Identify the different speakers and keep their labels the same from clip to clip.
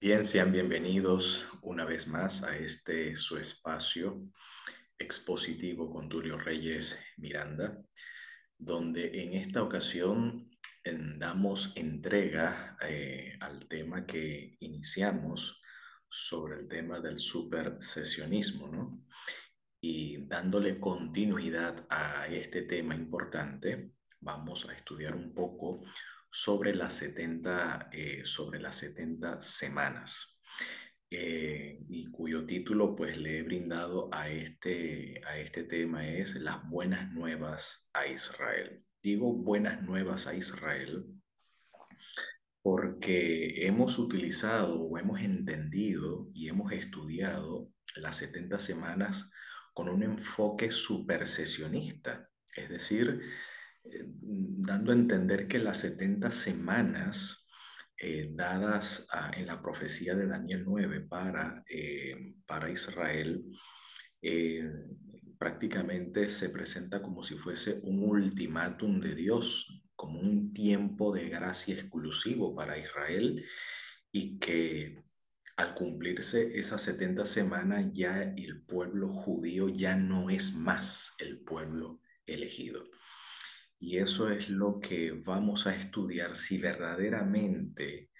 Speaker 1: Bien, sean bienvenidos una vez más a este su espacio expositivo con Tulio Reyes Miranda, donde en esta ocasión damos entrega al tema que iniciamos sobre el tema del supersesionismo, ¿no? Y dándole continuidad a este tema importante, vamos a estudiar un poco sobre las 70 semanas, y cuyo título pues le he brindado a este tema es Las buenas nuevas a Israel. Digo buenas nuevas a Israel porque hemos utilizado o hemos entendido y hemos estudiado las 70 semanas con un enfoque supersesionista, es decir, dando a entender que las 70 semanas dadas en la profecía de Daniel 9 para Israel, eh, prácticamente se presenta como si fuese un ultimátum de Dios, como un tiempo de gracia exclusivo para Israel y que al cumplirse esas 70 semanas ya el pueblo judío ya no es más el pueblo elegido. Y eso es lo que vamos a estudiar si verdaderamente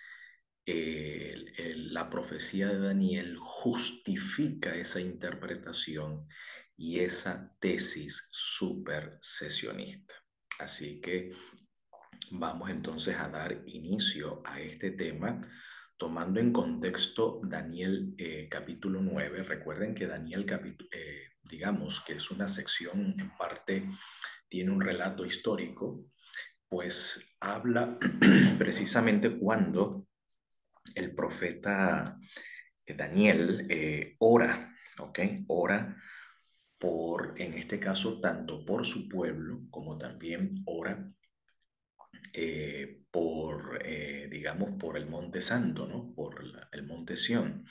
Speaker 1: la profecía de Daniel justifica esa interpretación y esa tesis supersesionista. Así que vamos entonces a dar inicio a este tema tomando en contexto Daniel capítulo 9. Recuerden que Daniel digamos que es una sección en parte, tiene un relato histórico, pues habla precisamente cuando el profeta Daniel ora, ¿ok? Ora en este caso, tanto por su pueblo como también ora digamos, por el Monte Santo, ¿no? El Monte Sión.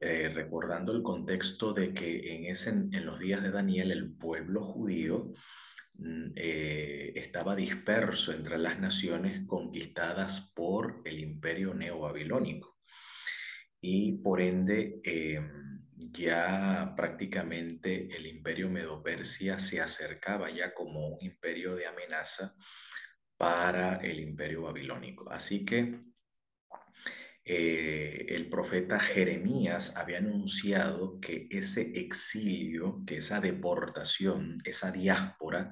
Speaker 1: Recordando el contexto de que en los días de Daniel el pueblo judío estaba disperso entre las naciones conquistadas por el imperio neobabilónico y por ende ya prácticamente el imperio Medo-Persia se acercaba ya como un imperio de amenaza para el imperio babilónico. Así que el profeta Jeremías había anunciado que ese exilio, que esa deportación, esa diáspora,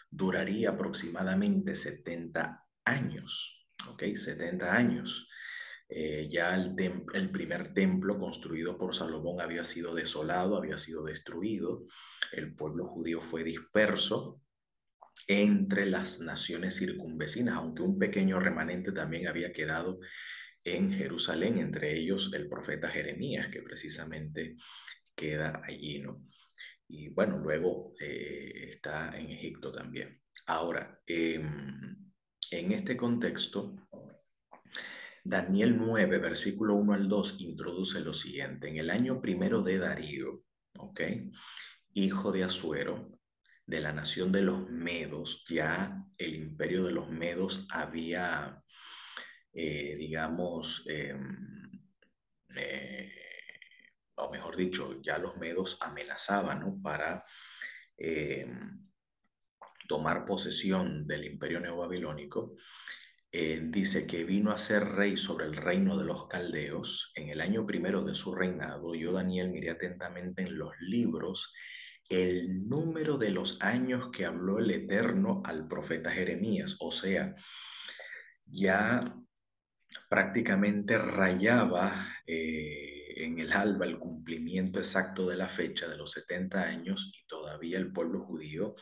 Speaker 1: duraría aproximadamente 70 años, ¿ok? 70 años. Ya el primer templo construido por Salomón había sido desolado, había sido destruido, el pueblo judío fue disperso entre las naciones circunvecinas, aunque un pequeño remanente también había quedado en Jerusalén, entre ellos el profeta Jeremías, que precisamente queda allí, ¿no? Y bueno, luego está en Egipto también. Ahora, en este contexto, Daniel 9, versículo 1 al 2, introduce lo siguiente. En el año primero de Darío, ¿ok? Hijo de Asuero, de la nación de los Medos, ya el imperio de los Medos había, digamos, eh, o mejor dicho, ya los Medos amenazaban, ¿no? Para eh, tomar posesión del imperio neobabilónico. Dice que vino a ser rey sobre el reino de los caldeos. En el año primero de su reinado, yo, Daniel, miré atentamente en los libros el número de los años que habló el Eterno al profeta Jeremías. O sea, ya prácticamente rayaba en el alba el cumplimiento exacto de la fecha de los 70 años y todavía el pueblo judío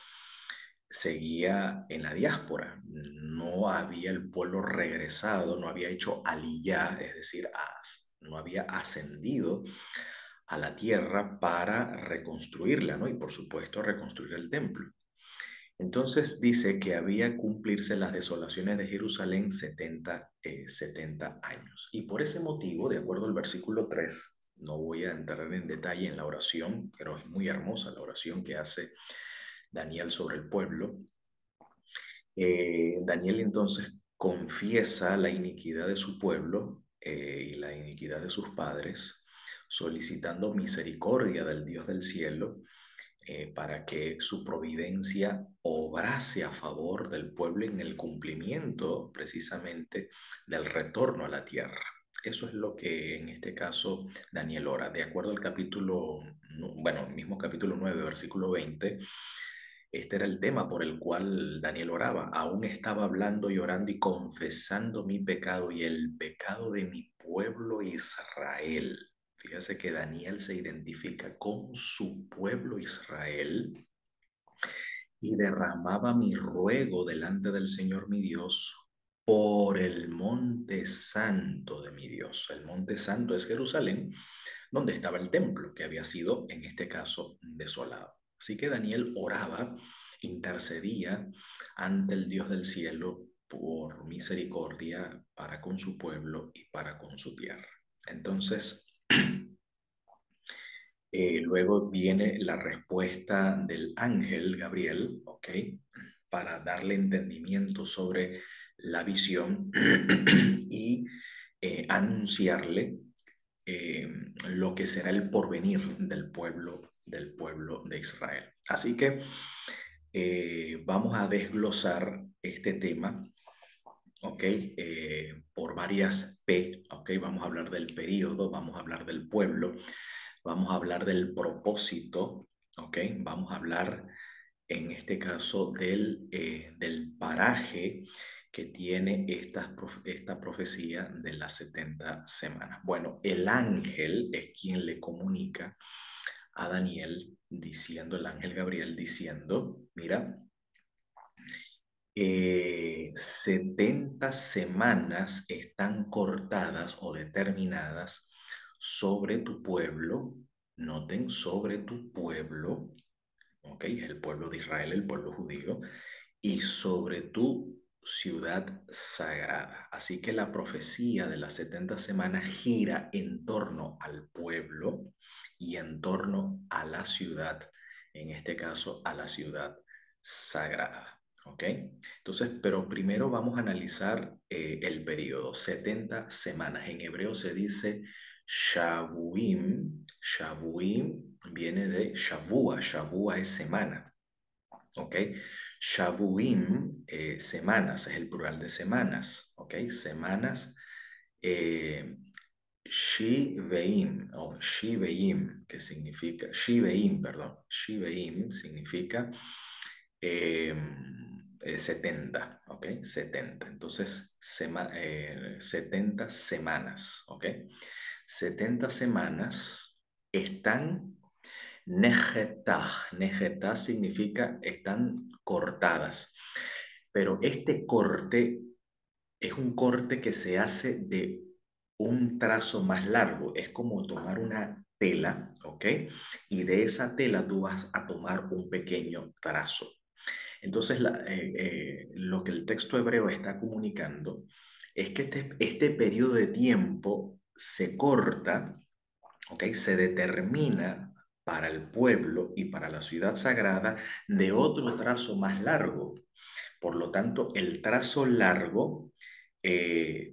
Speaker 1: seguía en la diáspora. No había el pueblo regresado, no había hecho aliyá, es decir, no había ascendido a la tierra para reconstruirla, ¿no? Y por supuesto reconstruir el templo. Entonces dice que había cumplirse las desolaciones de Jerusalén 70 años. Y por ese motivo, de acuerdo al versículo 3, no voy a entrar en detalle en la oración, pero es muy hermosa la oración que hace Daniel sobre el pueblo. Daniel entonces confiesa la iniquidad de su pueblo, y la iniquidad de sus padres, solicitando misericordia del Dios del cielo, para que su providencia obrase a favor del pueblo en el cumplimiento precisamente del retorno a la tierra. Eso es lo que en este caso Daniel ora. De acuerdo al capítulo, bueno, mismo capítulo 9, versículo 20, este era el tema por el cual Daniel oraba. Aún estaba hablando y orando y confesando mi pecado y el pecado de mi pueblo Israel. Fíjese que Daniel se identifica con su pueblo Israel y derramaba mi ruego delante del Señor mi Dios por el monte santo de mi Dios. El monte santo es Jerusalén, donde estaba el templo, que había sido, en este caso, desolado. Así que Daniel oraba, intercedía ante el Dios del cielo por misericordia para con su pueblo y para con su tierra. Entonces, luego viene la respuesta del ángel Gabriel, ¿ok? Para darle entendimiento sobre la visión y anunciarle lo que será el porvenir del pueblo de Israel. Así que vamos a desglosar este tema, ¿ok? Por varias P, ¿ok? Vamos a hablar del período, vamos a hablar del pueblo, vamos a hablar del propósito, ¿ok? Vamos a hablar en este caso del paraje que tiene esta profecía de las 70 semanas. Bueno, el ángel es quien le comunica a Daniel diciendo, el ángel Gabriel diciendo, mira, 70 semanas están cortadas o determinadas sobre tu pueblo, noten, sobre tu pueblo, ¿ok? El pueblo de Israel, el pueblo judío, y sobre tu ciudad sagrada. Así que la profecía de las 70 semanas gira en torno al pueblo y en torno a la ciudad, en este caso a la ciudad sagrada. ¿Ok? Entonces, pero primero vamos a analizar el periodo, 70 semanas. En hebreo se dice Shavuim. Shavuim viene de Shavua. Shavua es semana. ¿Ok? Shavuim, semanas, es el plural de semanas. ¿Ok? Semanas. Eh, Shiveim, o Shiveim, que significa, Shiveim, perdón, Shiveim significa 70, ¿ok? 70. Entonces, 70 semanas, ¿ok? 70 semanas están nejetá significa están cortadas, pero este corte es un corte que se hace de un trazo más largo. Es como tomar una tela, ¿ok? Y de esa tela tú vas a tomar un pequeño trazo. Entonces, lo que el texto hebreo está comunicando es que este periodo de tiempo se corta, ¿ok? Se determina para el pueblo y para la ciudad sagrada de otro trazo más largo. Por lo tanto, el trazo largo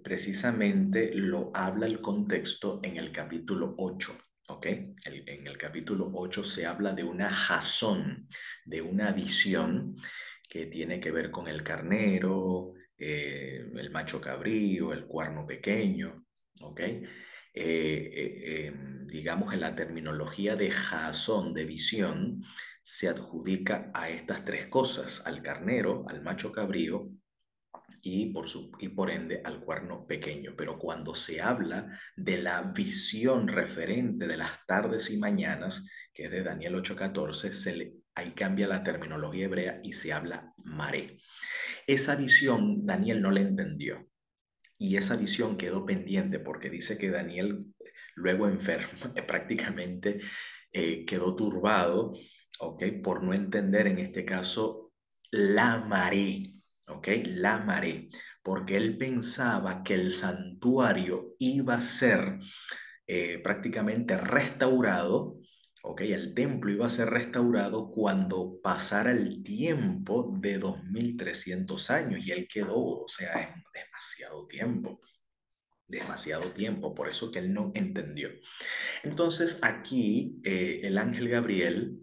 Speaker 1: precisamente lo habla el contexto en el capítulo 8. ¿Ok? En el capítulo 8 se habla de una jazón, de una visión que tiene que ver con el carnero, el macho cabrío, el cuerno pequeño. ¿Ok? Digamos, en la terminología de jazón, de visión, se adjudica a estas tres cosas: al carnero, al macho cabrío y por ende al cuerno pequeño. Pero cuando se habla de la visión referente de las tardes y mañanas, que es de Daniel 8:14, ahí cambia la terminología hebrea y se habla maré. Esa visión Daniel no la entendió. Y esa visión quedó pendiente porque dice que Daniel luego enfermo, prácticamente quedó turbado, ¿ok? Por no entender en este caso la maré, ¿ok? La maré, porque él pensaba que el santuario iba a ser prácticamente restaurado, ¿ok? El templo iba a ser restaurado cuando pasara el tiempo de 2300 años y él quedó, o sea, en demasiado tiempo. demasiado tiempo, por eso que él no entendió. Entonces aquí el ángel Gabriel,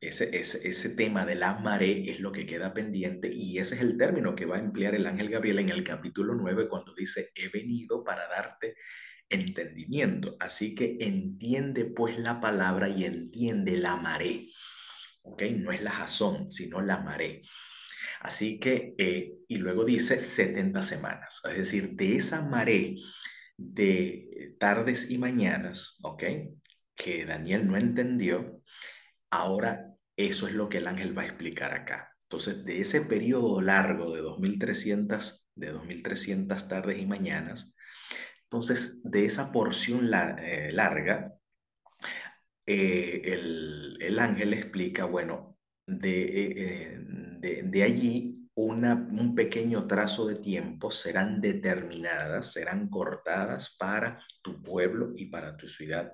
Speaker 1: ese tema de la maré es lo que queda pendiente y ese es el término que va a emplear el ángel Gabriel en el capítulo 9 cuando dice, he venido para darte entendimiento. Así que entiende pues la palabra y entiende la maré. ¿Ok? No es la jazón, sino la maré. Así que, y luego dice 70 semanas, es decir, de esa maré de tardes y mañanas, ¿ok? Que Daniel no entendió, ahora eso es lo que el ángel va a explicar acá. Entonces, de ese periodo largo de 2300 tardes y mañanas, entonces, de esa porción larga, el ángel explica, bueno, de allí un pequeño trazo de tiempo serán determinadas, serán cortadas para tu pueblo y para tu ciudad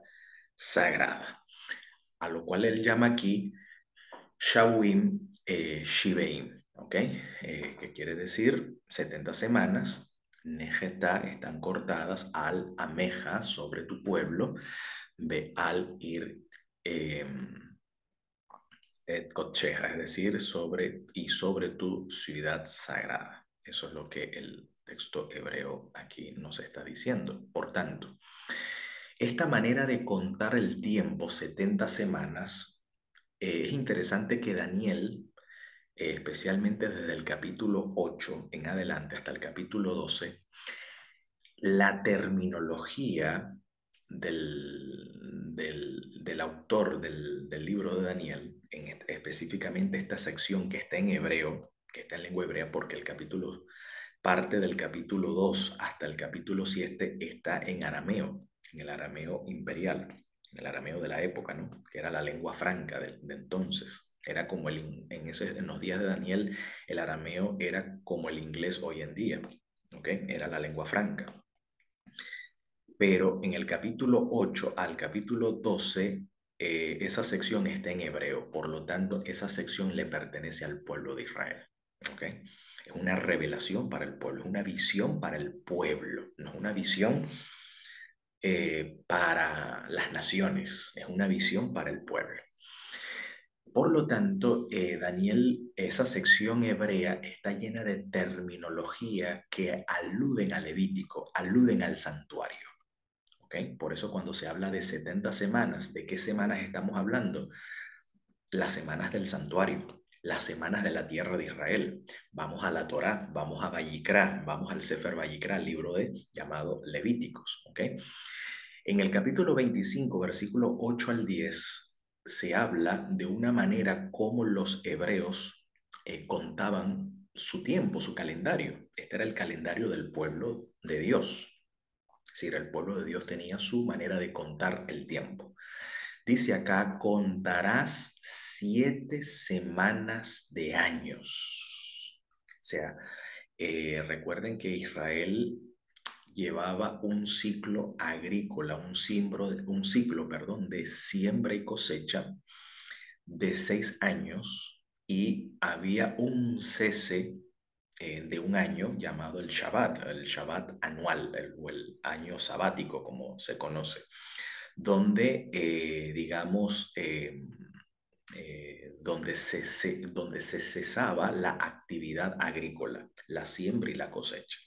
Speaker 1: sagrada, a lo cual él llama aquí Shawim Shiveim, ¿ok? Que quiere decir 70 semanas. Nejetá están cortadas al ameja sobre tu pueblo, ve al ir Kotcheja, es decir, sobre tu ciudad sagrada. Eso es lo que el texto hebreo aquí nos está diciendo. Por tanto, esta manera de contar el tiempo, 70 semanas, es interesante que Daniel, especialmente desde el capítulo 8 en adelante hasta el capítulo 12, la terminología del autor del libro de Daniel, específicamente esta sección que está en hebreo, que está en lengua hebrea, porque parte del capítulo 2 hasta el capítulo 7 está en arameo, en el arameo imperial, en el arameo de la época, ¿no? Que era la lengua franca de entonces. Era como en los días de Daniel, el arameo era como el inglés hoy en día, ¿ok? Era la lengua franca. Pero en el capítulo 8 al capítulo 12, esa sección está en hebreo, por lo tanto, esa sección le pertenece al pueblo de Israel. ¿Ok? Es una revelación para el pueblo, es una visión para el pueblo, no es una visión para las naciones, es una visión para el pueblo. Por lo tanto, Daniel, esa sección hebrea está llena de terminología que aluden al Levítico, aluden al santuario. ¿Okay? Por eso cuando se habla de 70 semanas, ¿de qué semanas estamos hablando? Las semanas del santuario, las semanas de la tierra de Israel. Vamos a la Torá, vamos a Vayikra, vamos al Sefer Vayikra, libro llamado Levíticos. ¿Okay? En el capítulo 25, versículo 8 al 10, se habla de una manera como los hebreos contaban su tiempo, su calendario. Este era el calendario del pueblo de Dios. Es decir, el pueblo de Dios tenía su manera de contar el tiempo. Dice acá, contarás 7 semanas de años. O sea, recuerden que Israel llevaba un ciclo agrícola, un ciclo, perdón, de siembra y cosecha de 6 años y había un cese de un año llamado el Shabbat anual, o el año sabático, como se conoce, donde, digamos, donde se cesaba la actividad agrícola, la siembra y la cosecha.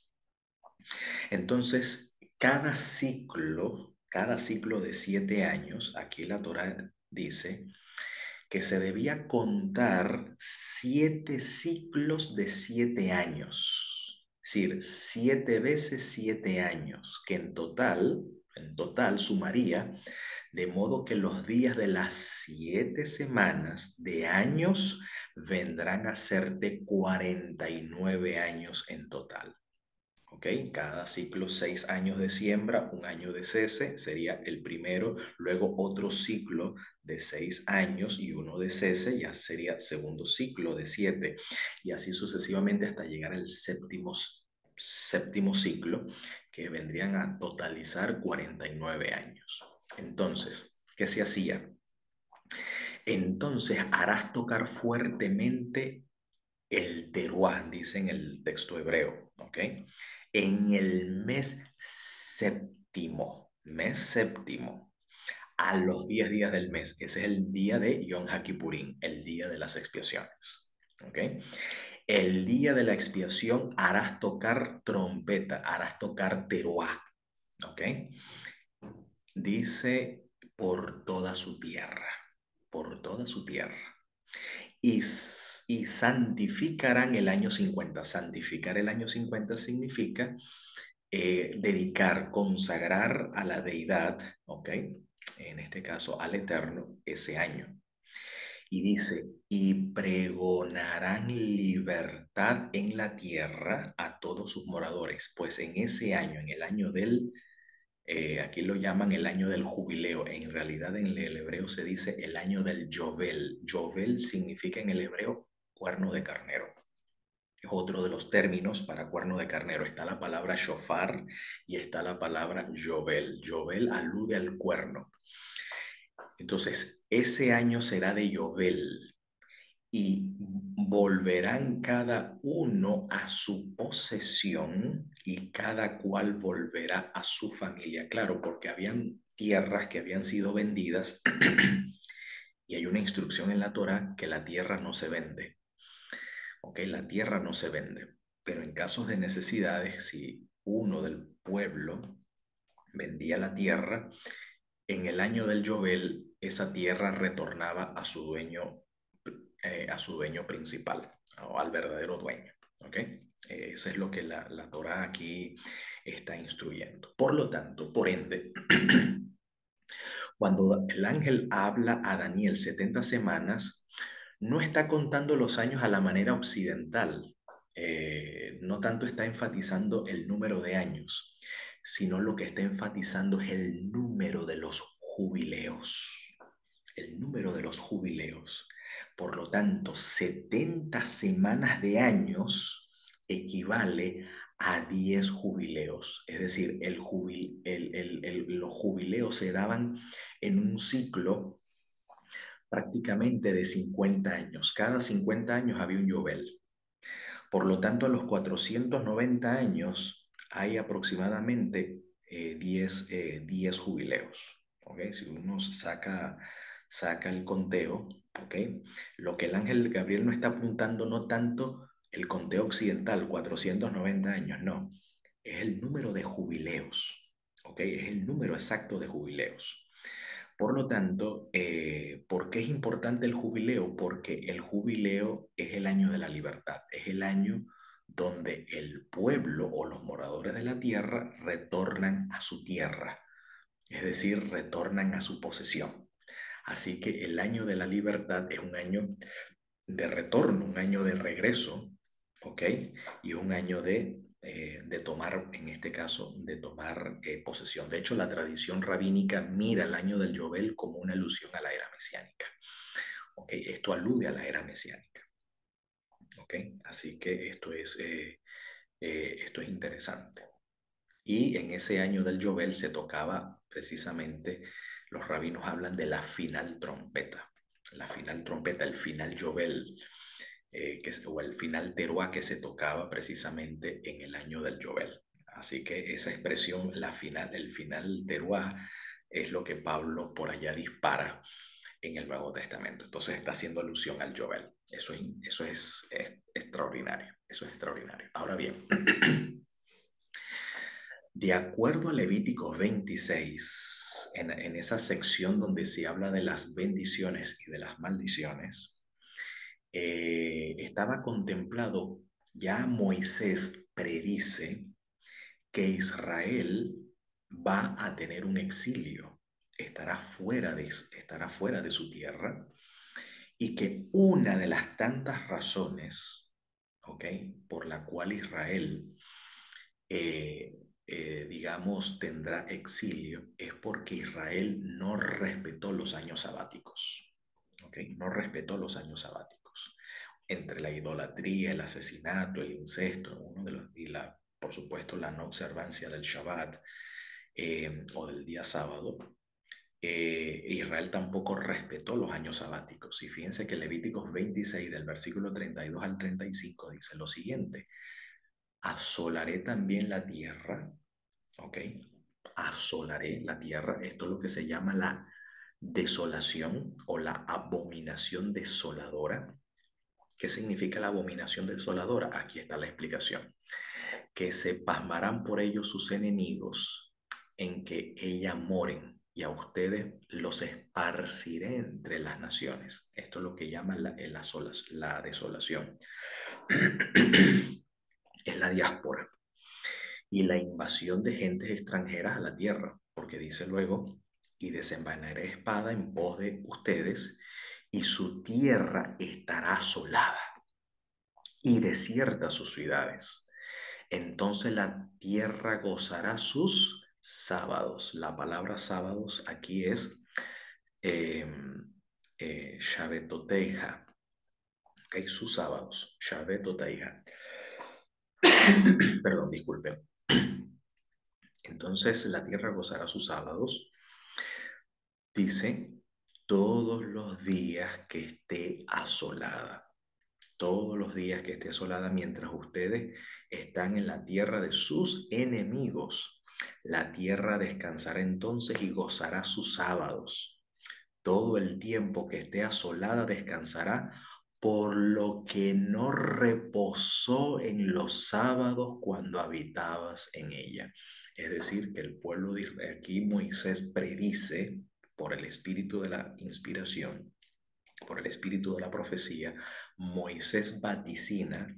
Speaker 1: Entonces, cada ciclo de 7 años, aquí la Torá dice que se debía contar 7 ciclos de 7 años. Es decir, 7 veces 7 años, que en total sumaría, de modo que los días de las 7 semanas de años vendrán a ser de 49 años en total. ¿Ok? Cada ciclo 6 años de siembra, un año de cese, sería el primero, luego otro ciclo de 6 años y uno de cese, ya sería segundo ciclo de 7, y así sucesivamente hasta llegar al séptimo ciclo, que vendrían a totalizar 49 años. Entonces, ¿qué se hacía? Entonces harás tocar fuertemente el teruá, dice en el texto hebreo, ¿ok? En el mes séptimo, a los 10 días del mes. Ese es el día de Yom HaKippurim, el día de las expiaciones. ¿Ok? El día de la expiación harás tocar trompeta, harás tocar teruá. ¿Ok? Dice por toda su tierra, por toda su tierra. Y santificarán el año 50. Santificar el año 50 significa dedicar, consagrar a la deidad, ¿ok? En este caso al Eterno, ese año. Y dice, y pregonarán libertad en la tierra a todos sus moradores, pues en ese año, en el año del, aquí lo llaman el año del jubileo, en realidad en el hebreo se dice el año del Yovel. Yovel significa en el hebreo cuerno de carnero. Es otro de los términos para cuerno de carnero. Está la palabra shofar y está la palabra yovel. Yovel alude al cuerno. Entonces, ese año será de yovel y volverán cada uno a su posesión y cada cual volverá a su familia. Claro, porque habían tierras que habían sido vendidas y hay una instrucción en la Torá que la tierra no se vende. ¿Ok? La tierra no se vende, pero en casos de necesidades, si uno del pueblo vendía la tierra, en el año del Yobel, esa tierra retornaba a su dueño principal, o al verdadero dueño. ¿Ok? Eso es lo que la Torá aquí está instruyendo. Por lo tanto, por ende, cuando el ángel habla a Daniel 70 semanas, no está contando los años a la manera occidental. No tanto está enfatizando el número de años, sino lo que está enfatizando es el número de los jubileos. El número de los jubileos. Por lo tanto, 70 semanas de años equivale a 10 jubileos. Es decir, los jubileos se daban en un ciclo prácticamente de 50 años. Cada 50 años había un Yobel. Por lo tanto, a los 490 años hay aproximadamente 10 jubileos. ¿Okay? Si uno saca el conteo, ¿okay? Lo que el ángel Gabriel no está apuntando no tanto el conteo occidental, 490 años, no. Es el número de jubileos. ¿Okay? Es el número exacto de jubileos. Por lo tanto, ¿por qué es importante el jubileo? Porque el jubileo es el año de la libertad, es el año donde el pueblo o los moradores de la tierra retornan a su tierra, es decir, retornan a su posesión. Así que el año de la libertad es un año de retorno, un año de regreso, ¿ok? Y un año de tomar, en este caso, de tomar posesión. De hecho, la tradición rabínica mira el año del Yobel como una alusión a la era mesiánica. ¿Ok? Esto alude a la era mesiánica. ¿Ok? Así que esto es interesante. Y en ese año del Yobel se tocaba precisamente, los rabinos hablan de la final trompeta. La final trompeta, el final Yobel, o el final teruá que se tocaba precisamente en el año del Yobel. Así que esa expresión, el final teruá, es lo que Pablo por allá dispara en el Nuevo Testamento. Entonces está haciendo alusión al Yobel. Es extraordinario. Eso es extraordinario. Ahora bien, de acuerdo a Levítico 26, en esa sección donde se habla de las bendiciones y de las maldiciones, estaba contemplado, ya Moisés predice que Israel va a tener un exilio, estará fuera de su tierra, y que una de las tantas razones, ¿ok?, por la cual Israel, digamos, tendrá exilio, es porque Israel no respetó los años sabáticos, ¿ok? No respetó los años sabáticos. Entre la idolatría, el asesinato, el incesto, por supuesto, la no observancia del Shabbat o del día sábado, Israel tampoco respetó los años sabáticos. Y fíjense que Levíticos 26, del versículo 32 al 35, dice lo siguiente: asolaré también la tierra, ¿ok? Asolaré la tierra. Esto es lo que se llama la desolación o la abominación desoladora. ¿Qué significa la abominación desoladora? Aquí está la explicación. Que se pasmarán por ellos sus enemigos, en que ella moren, y a ustedes los esparciré entre las naciones. Esto es lo que llaman la desolación. Es la diáspora y la invasión de gentes extranjeras a la tierra, porque dice luego, y desenvainaré espada en pos de ustedes, y su tierra estará asolada y desierta sus ciudades. Entonces la tierra gozará sus sábados. La palabra sábados aquí es eh, Shabetoteja, ¿ok? Sus sábados, Shabetoteja. Perdón, disculpen. Entonces la tierra gozará sus sábados, dice, todos los días que esté asolada. Todos los días que esté asolada mientras ustedes están en la tierra de sus enemigos. La tierra descansará entonces y gozará sus sábados. Todo el tiempo que esté asolada descansará, por lo que no reposó en los sábados cuando habitabas en ella. Es decir, que el pueblo de Israel, aquí Moisés predice por el espíritu de la inspiración, por el espíritu de la profecía, Moisés vaticina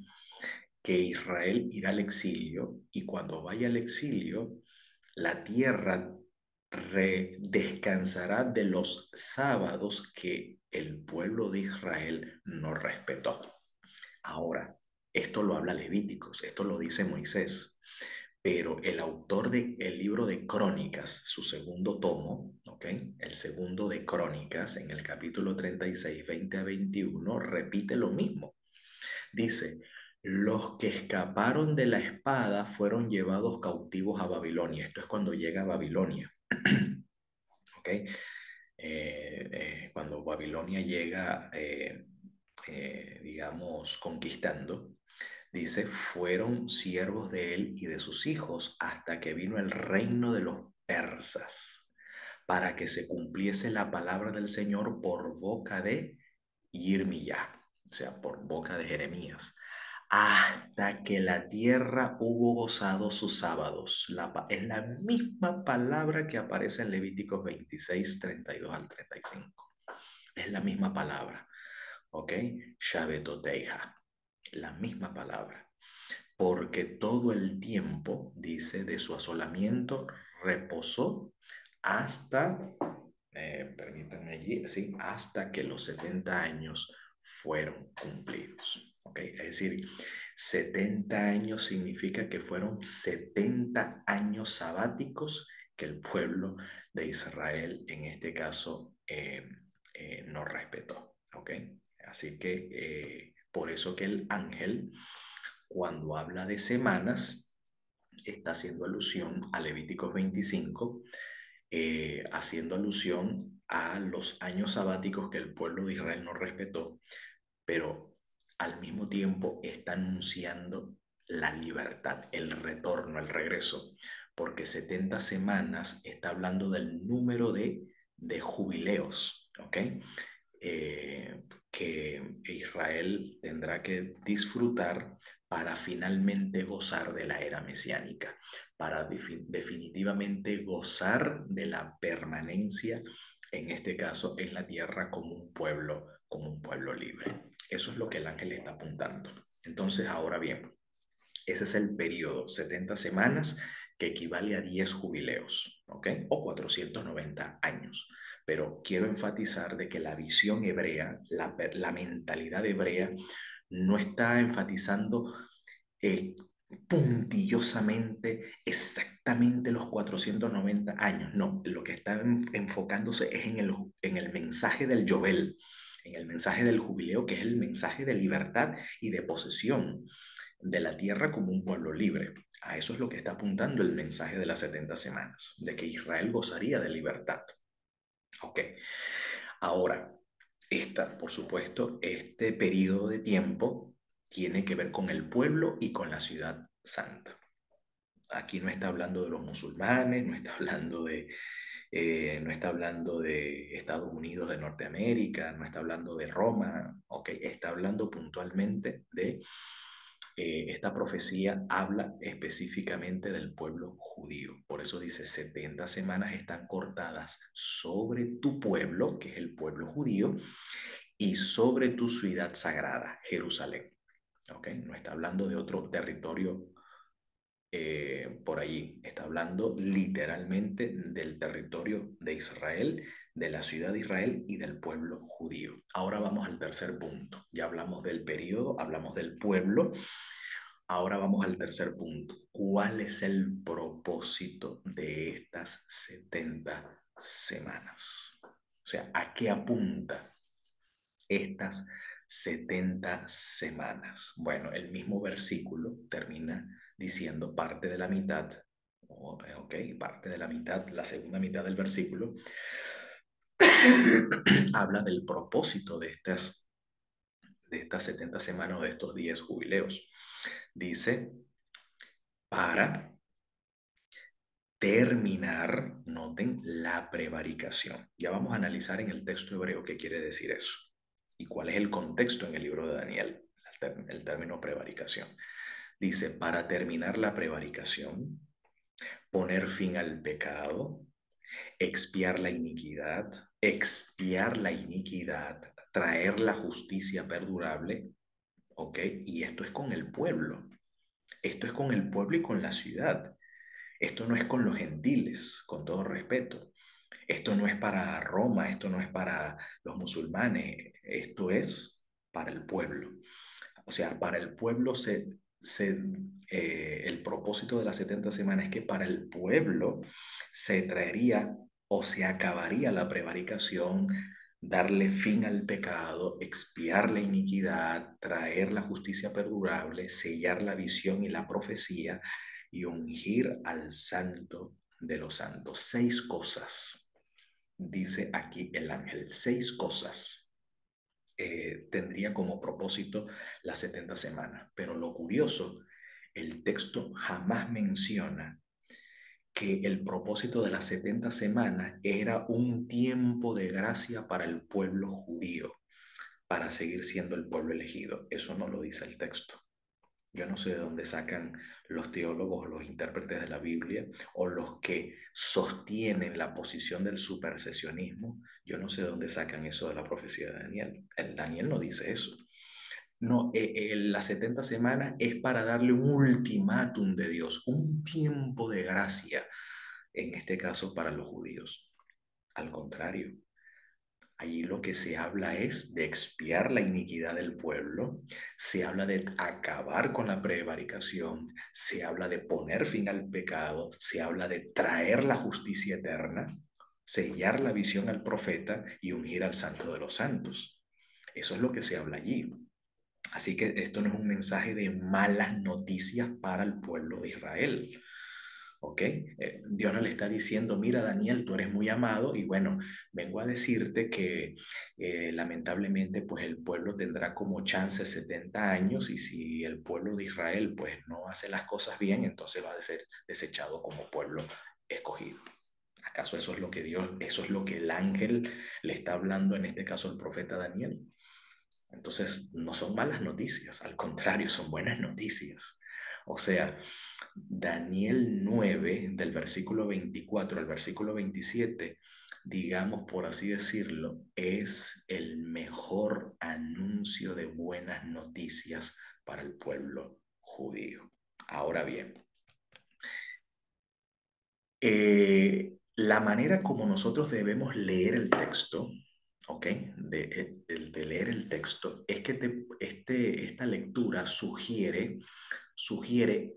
Speaker 1: que Israel irá al exilio, y cuando vaya al exilio, la tierra descansará de los sábados que el pueblo de Israel no respetó. Ahora, esto lo habla Levíticos, esto lo dice Moisés, pero el autor del libro de Crónicas, su segundo tomo, ¿ok? El segundo de Crónicas, en el capítulo 36, 20 a 21, repite lo mismo. Dice, los que escaparon de la espada fueron llevados cautivos a Babilonia. Esto es cuando llega a Babilonia, ¿ok? Cuando Babilonia llega, digamos, conquistando, dice, fueron siervos de él y de sus hijos hasta que vino el reino de los persas, para que se cumpliese la palabra del Señor por boca de Yirmiyah, o sea, por boca de Jeremías, hasta que la tierra hubo gozado sus sábados. Es la misma palabra que aparece en Levíticos 26, 32 al 35. Es la misma palabra, ¿ok? Shabetoteja, la misma palabra. Porque todo el tiempo, dice, de su asolamiento reposó hasta, permítanme allí, sí, hasta que los 70 años fueron cumplidos. ¿Ok? Es decir, 70 años significa que fueron 70 años sabáticos que el pueblo de Israel, en este caso, no respetó. ¿Ok? Así que por eso que el ángel, cuando habla de semanas, está haciendo alusión a Levíticos 25, haciendo alusión a los años sabáticos que el pueblo de Israel no respetó, pero al mismo tiempo está anunciando la libertad, el retorno, el regreso, porque 70 semanas está hablando del número de jubileos, ¿ok? Que Israel tendrá que disfrutar para finalmente gozar de la era mesiánica, para definitivamente gozar de la permanencia, en este caso, en la tierra como un pueblo libre. Eso es lo que el ángel está apuntando. Entonces, ahora bien, ese es el periodo, 70 semanas, que equivale a 10 jubileos, ¿ok? O 490 años. Pero quiero enfatizar de que la visión hebrea, la mentalidad hebrea, no está enfatizando eh, puntillosamente exactamente los 490 años. No, lo que está enfocándose es en el mensaje del Yobel, en el mensaje del jubileo, que es el mensaje de libertad y de posesión de la tierra como un pueblo libre. A eso es lo que está apuntando el mensaje de las 70 semanas, de que Israel gozaría de libertad. Ok, ahora, por supuesto, este periodo de tiempo tiene que ver con el pueblo y con la ciudad santa. Aquí no está hablando de los musulmanes, no está hablando de Estados Unidos de Norteamérica, no está hablando de Roma, ok, está hablando puntualmente de esta profecía habla específicamente del pueblo judío. Por eso dice, 70 semanas están cortadas sobre tu pueblo, que es el pueblo judío, y sobre tu ciudad sagrada, Jerusalén. ¿Okay? No está hablando de otro territorio por allí. Está hablando literalmente del territorio de Israel, de la ciudad de Israel y del pueblo judío. Ahora vamos al tercer punto. Ya hablamos del periodo, hablamos del pueblo. Ahora vamos al tercer punto. ¿Cuál es el propósito de estas 70 semanas? O sea, ¿a qué apunta estas 70 semanas? Bueno, el mismo versículo termina diciendo parte de la mitad, ok, parte de la mitad, la segunda mitad del versículo, habla del propósito de estas 70 semanas o de estos 10 jubileos. Dice, para terminar, noten, la prevaricación. Ya vamos a analizar en el texto hebreo qué quiere decir eso y cuál es el contexto en el libro de Daniel, el término prevaricación. Dice, para terminar la prevaricación, poner fin al pecado, expiar la iniquidad, traer la justicia perdurable, ¿ok? Y esto es con el pueblo, esto es con el pueblo y con la ciudad. Esto no es con los gentiles, con todo respeto. Esto no es para Roma, esto no es para los musulmanes, esto es para el pueblo. O sea, para el pueblo el propósito de las 70 semanas es que para el pueblo se traería o se acabaría la prevaricación, darle fin al pecado, expiar la iniquidad, traer la justicia perdurable, sellar la visión y la profecía y ungir al santo de los santos. 6 cosas, dice aquí el ángel, 6 cosas tendría como propósito las 70 semanas. Pero lo curioso, el texto jamás menciona que el propósito de las 70 semanas era un tiempo de gracia para el pueblo judío, para seguir siendo el pueblo elegido. Eso no lo dice el texto. Yo no sé de dónde sacan los teólogos o los intérpretes de la Biblia o los que sostienen la posición del supersesionismo. Yo no sé de dónde sacan eso de la profecía de Daniel. El Daniel no dice eso. No, las 70 semanas es para darle un ultimátum de Dios, un tiempo de gracia, en este caso para los judíos. Al contrario, allí lo que se habla es de expiar la iniquidad del pueblo, se habla de acabar con la prevaricación, se habla de poner fin al pecado, se habla de traer la justicia eterna, sellar la visión al profeta y ungir al santo de los santos. Eso es lo que se habla allí. Así que esto no es un mensaje de malas noticias para el pueblo de Israel. ¿Ok? Dios no le está diciendo, mira Daniel, tú eres muy amado y bueno, vengo a decirte que lamentablemente pues el pueblo tendrá como chance 70 años y si el pueblo de Israel pues no hace las cosas bien, entonces va a ser desechado como pueblo escogido. ¿Acaso eso es lo que Dios, eso es lo que el ángel le está hablando en este caso al profeta Daniel? Entonces, no son malas noticias, al contrario, son buenas noticias. O sea, Daniel 9, del versículo 24 al versículo 27, digamos por así decirlo, es el mejor anuncio de buenas noticias para el pueblo judío. Ahora bien, la manera como nosotros debemos leer el texto, ¿ok? De leer el texto, es que esta lectura sugiere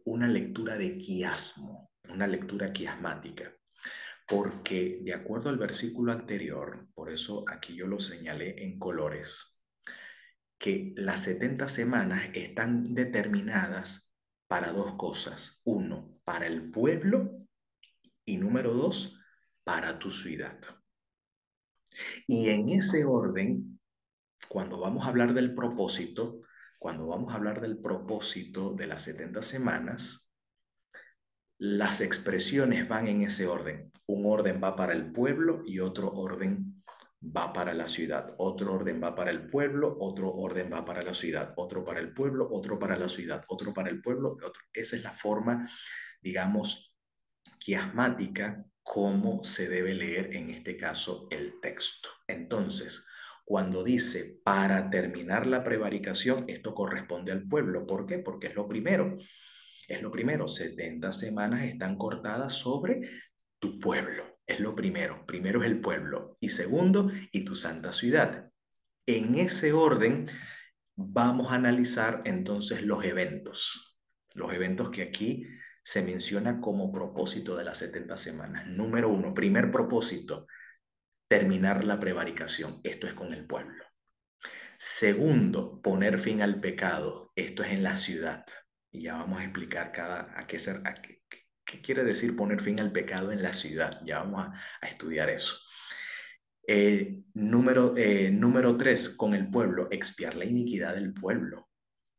Speaker 1: una lectura de quiasmo, una lectura quiasmática, porque de acuerdo al versículo anterior, por eso aquí yo lo señalé en colores, que las 70 semanas están determinadas para dos cosas. Uno, para el pueblo y número dos, para tu ciudad. Y en ese orden, cuando vamos a hablar del propósito, Cuando vamos a hablar del propósito de las 70 semanas, las expresiones van en ese orden. Un orden va para el pueblo y otro orden va para la ciudad. Otro orden va para el pueblo, otro orden va para la ciudad. Otro para el pueblo, otro para la ciudad. Otro para el pueblo, otro. Esa es la forma, digamos, quiasmática, cómo se debe leer en este caso el texto. Entonces, cuando dice para terminar la prevaricación, esto corresponde al pueblo. ¿Por qué? Porque es lo primero. Es lo primero, 70 semanas están cortadas sobre tu pueblo. Es lo primero. Primero es el pueblo y segundo, y tu santa ciudad. En ese orden vamos a analizar entonces los eventos. Los eventos que aquí se menciona como propósito de las 70 semanas. Número uno, primer propósito, terminar la prevaricación. Esto es con el pueblo. Segundo, poner fin al pecado. Esto es en la ciudad. Y ya vamos a explicar qué quiere decir poner fin al pecado en la ciudad. Ya vamos a estudiar eso. Número tres, con el pueblo, expiar la iniquidad del pueblo.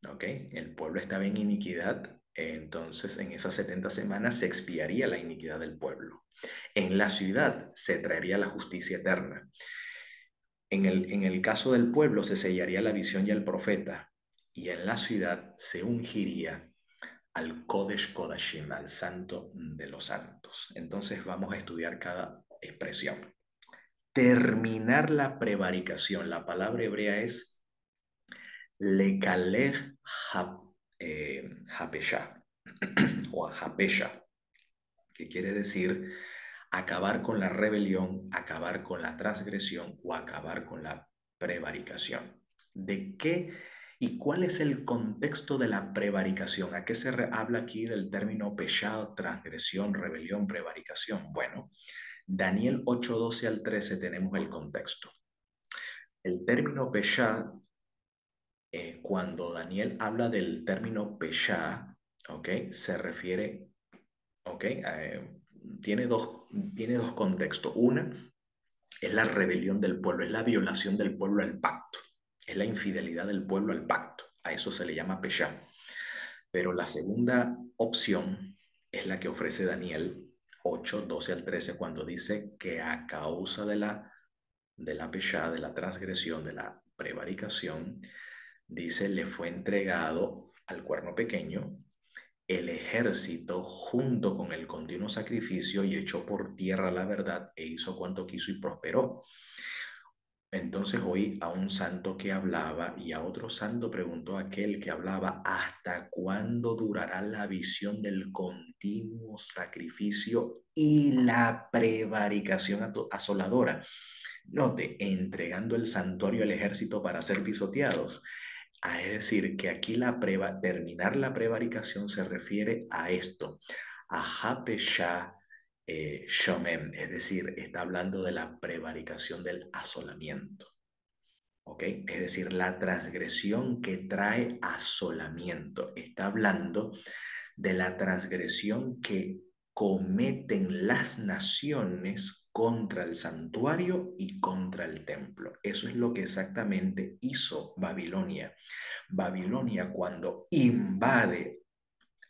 Speaker 1: ¿Ok? El pueblo estaba en iniquidad, entonces en esas 70 semanas se expiaría la iniquidad del pueblo. En la ciudad se traería la justicia eterna. En el caso del pueblo se sellaría la visión y el profeta, y en la ciudad se ungiría al Kodesh Kodashim, al santo de los santos. Entonces vamos a estudiar cada expresión. Terminar la prevaricación. La palabra hebrea es lekaleh hapeshah o hapesha, que quiere decir acabar con la rebelión, acabar con la transgresión o acabar con la prevaricación. ¿De qué y cuál es el contexto de la prevaricación? ¿A qué se habla aquí del término pecado, transgresión, rebelión, prevaricación? Bueno, Daniel 8:12 al 13 tenemos el contexto. El término peshá, cuando Daniel habla del término peshá, ¿ok? Se refiere, ¿ok? Tiene dos contextos. Una es la rebelión del pueblo, es la violación del pueblo al pacto, es la infidelidad del pueblo al pacto. A eso se le llama peshá. Pero la segunda opción es la que ofrece Daniel 8:12 al 13, cuando dice que a causa de la peshá, de la transgresión, de la prevaricación, dice, le fue entregado al cuerno pequeño el ejército junto con el continuo sacrificio y echó por tierra la verdad e hizo cuanto quiso y prosperó. Entonces oí a un santo que hablaba y a otro santo preguntó a aquel que hablaba, ¿hasta cuándo durará la visión del continuo sacrificio y la prevaricación asoladora? Note, entregando el santuario al ejército para ser pisoteados. Es decir, que aquí terminar la prevaricación se refiere a esto, a Hapeshah Shomem, es decir, está hablando de la prevaricación del asolamiento. ¿Ok? Es decir, la transgresión que trae asolamiento. Está hablando de la transgresión que cometen las naciones contra el santuario y contra el templo. Eso es lo que exactamente hizo Babilonia. Babilonia, cuando invade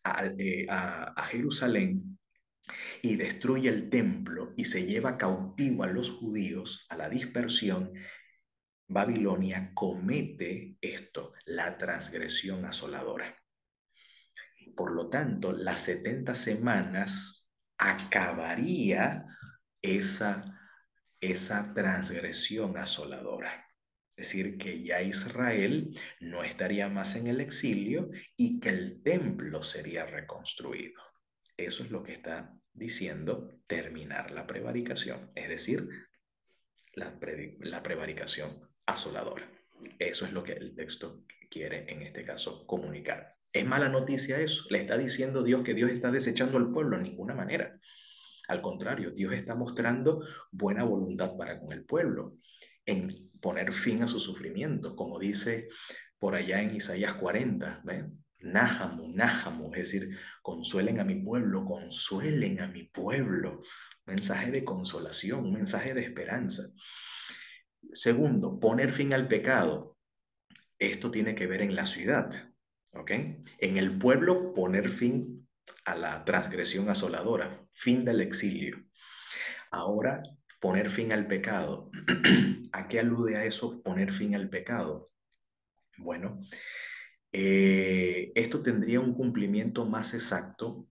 Speaker 1: a Jerusalén y destruye el templo y se lleva cautivo a los judíos a la dispersión, Babilonia comete esto, la transgresión asoladora. Por lo tanto, las 70 semanas acabaría esa transgresión asoladora. Es decir, que ya Israel no estaría más en el exilio y que el templo sería reconstruido. Eso es lo que está diciendo terminar la prevaricación, es decir, la prevaricación asoladora. Eso es lo que el texto quiere en este caso comunicar. ¿Es mala noticia eso? ¿Le está diciendo Dios que Dios está desechando al pueblo? En ninguna manera. Al contrario, Dios está mostrando buena voluntad para con el pueblo, en poner fin a su sufrimiento, como dice por allá en Isaías 40, ¿ven? Nájamu, nájamu, es decir, consuelen a mi pueblo, consuelen a mi pueblo. Un mensaje de consolación, un mensaje de esperanza. Segundo, poner fin al pecado. Esto tiene que ver en la ciudad, ¿ok? En el pueblo, poner fin a la transgresión asoladora, fin del exilio. Ahora, poner fin al pecado. ¿A qué alude a eso poner fin al pecado? Bueno, esto tendría un cumplimiento más exacto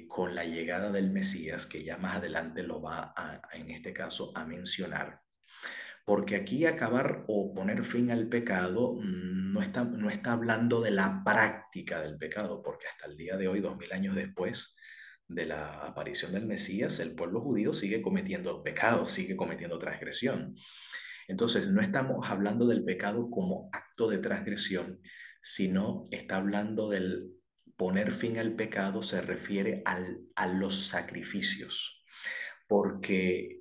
Speaker 1: con la llegada del Mesías, que ya más adelante lo va en este caso a mencionar. Porque aquí acabar o poner fin al pecado no está hablando de la práctica del pecado, porque hasta el día de hoy, 2000 años después de la aparición del Mesías, el pueblo judío sigue cometiendo pecados, sigue cometiendo transgresión. Entonces, no estamos hablando del pecado como acto de transgresión, sino está hablando del poner fin al pecado, se refiere a los sacrificios, porque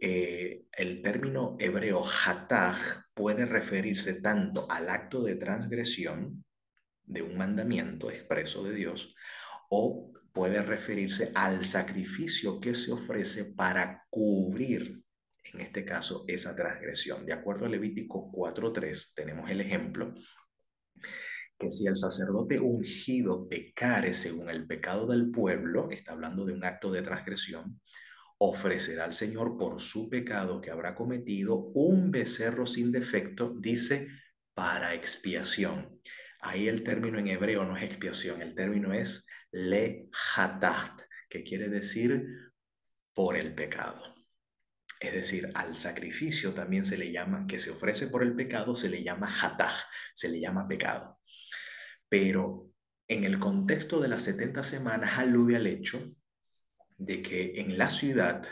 Speaker 1: el término hebreo hataj puede referirse tanto al acto de transgresión de un mandamiento expreso de Dios, o puede referirse al sacrificio que se ofrece para cubrir, en este caso, esa transgresión. De acuerdo a Levítico 4:3, tenemos el ejemplo que si el sacerdote ungido pecare según el pecado del pueblo, está hablando de un acto de transgresión, ofrecerá al Señor por su pecado que habrá cometido un becerro sin defecto, dice, para expiación. Ahí el término en hebreo no es expiación, el término es le hatat, que quiere decir por el pecado. Es decir, al sacrificio también se le llama, que se ofrece por el pecado, se le llama hataj, se le llama pecado. Pero en el contexto de las 70 semanas alude al hecho de que en la ciudad,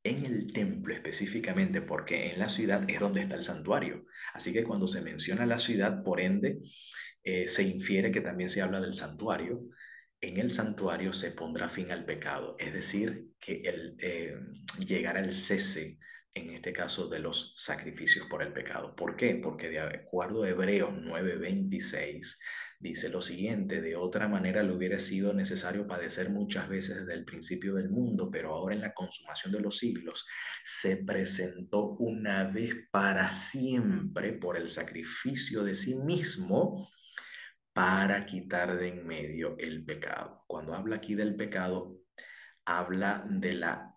Speaker 1: en el templo específicamente, porque en la ciudad es donde está el santuario. Así que cuando se menciona la ciudad, por ende, se infiere que también se habla del santuario. En el santuario se pondrá fin al pecado, es decir, que llegará el cese, en este caso, de los sacrificios por el pecado. ¿Por qué? Porque de acuerdo a Hebreos 9:26, dice lo siguiente: de otra manera le hubiera sido necesario padecer muchas veces desde el principio del mundo, pero ahora en la consumación de los siglos se presentó una vez para siempre por el sacrificio de sí mismo para quitar de en medio el pecado. Cuando habla aquí del pecado, habla de la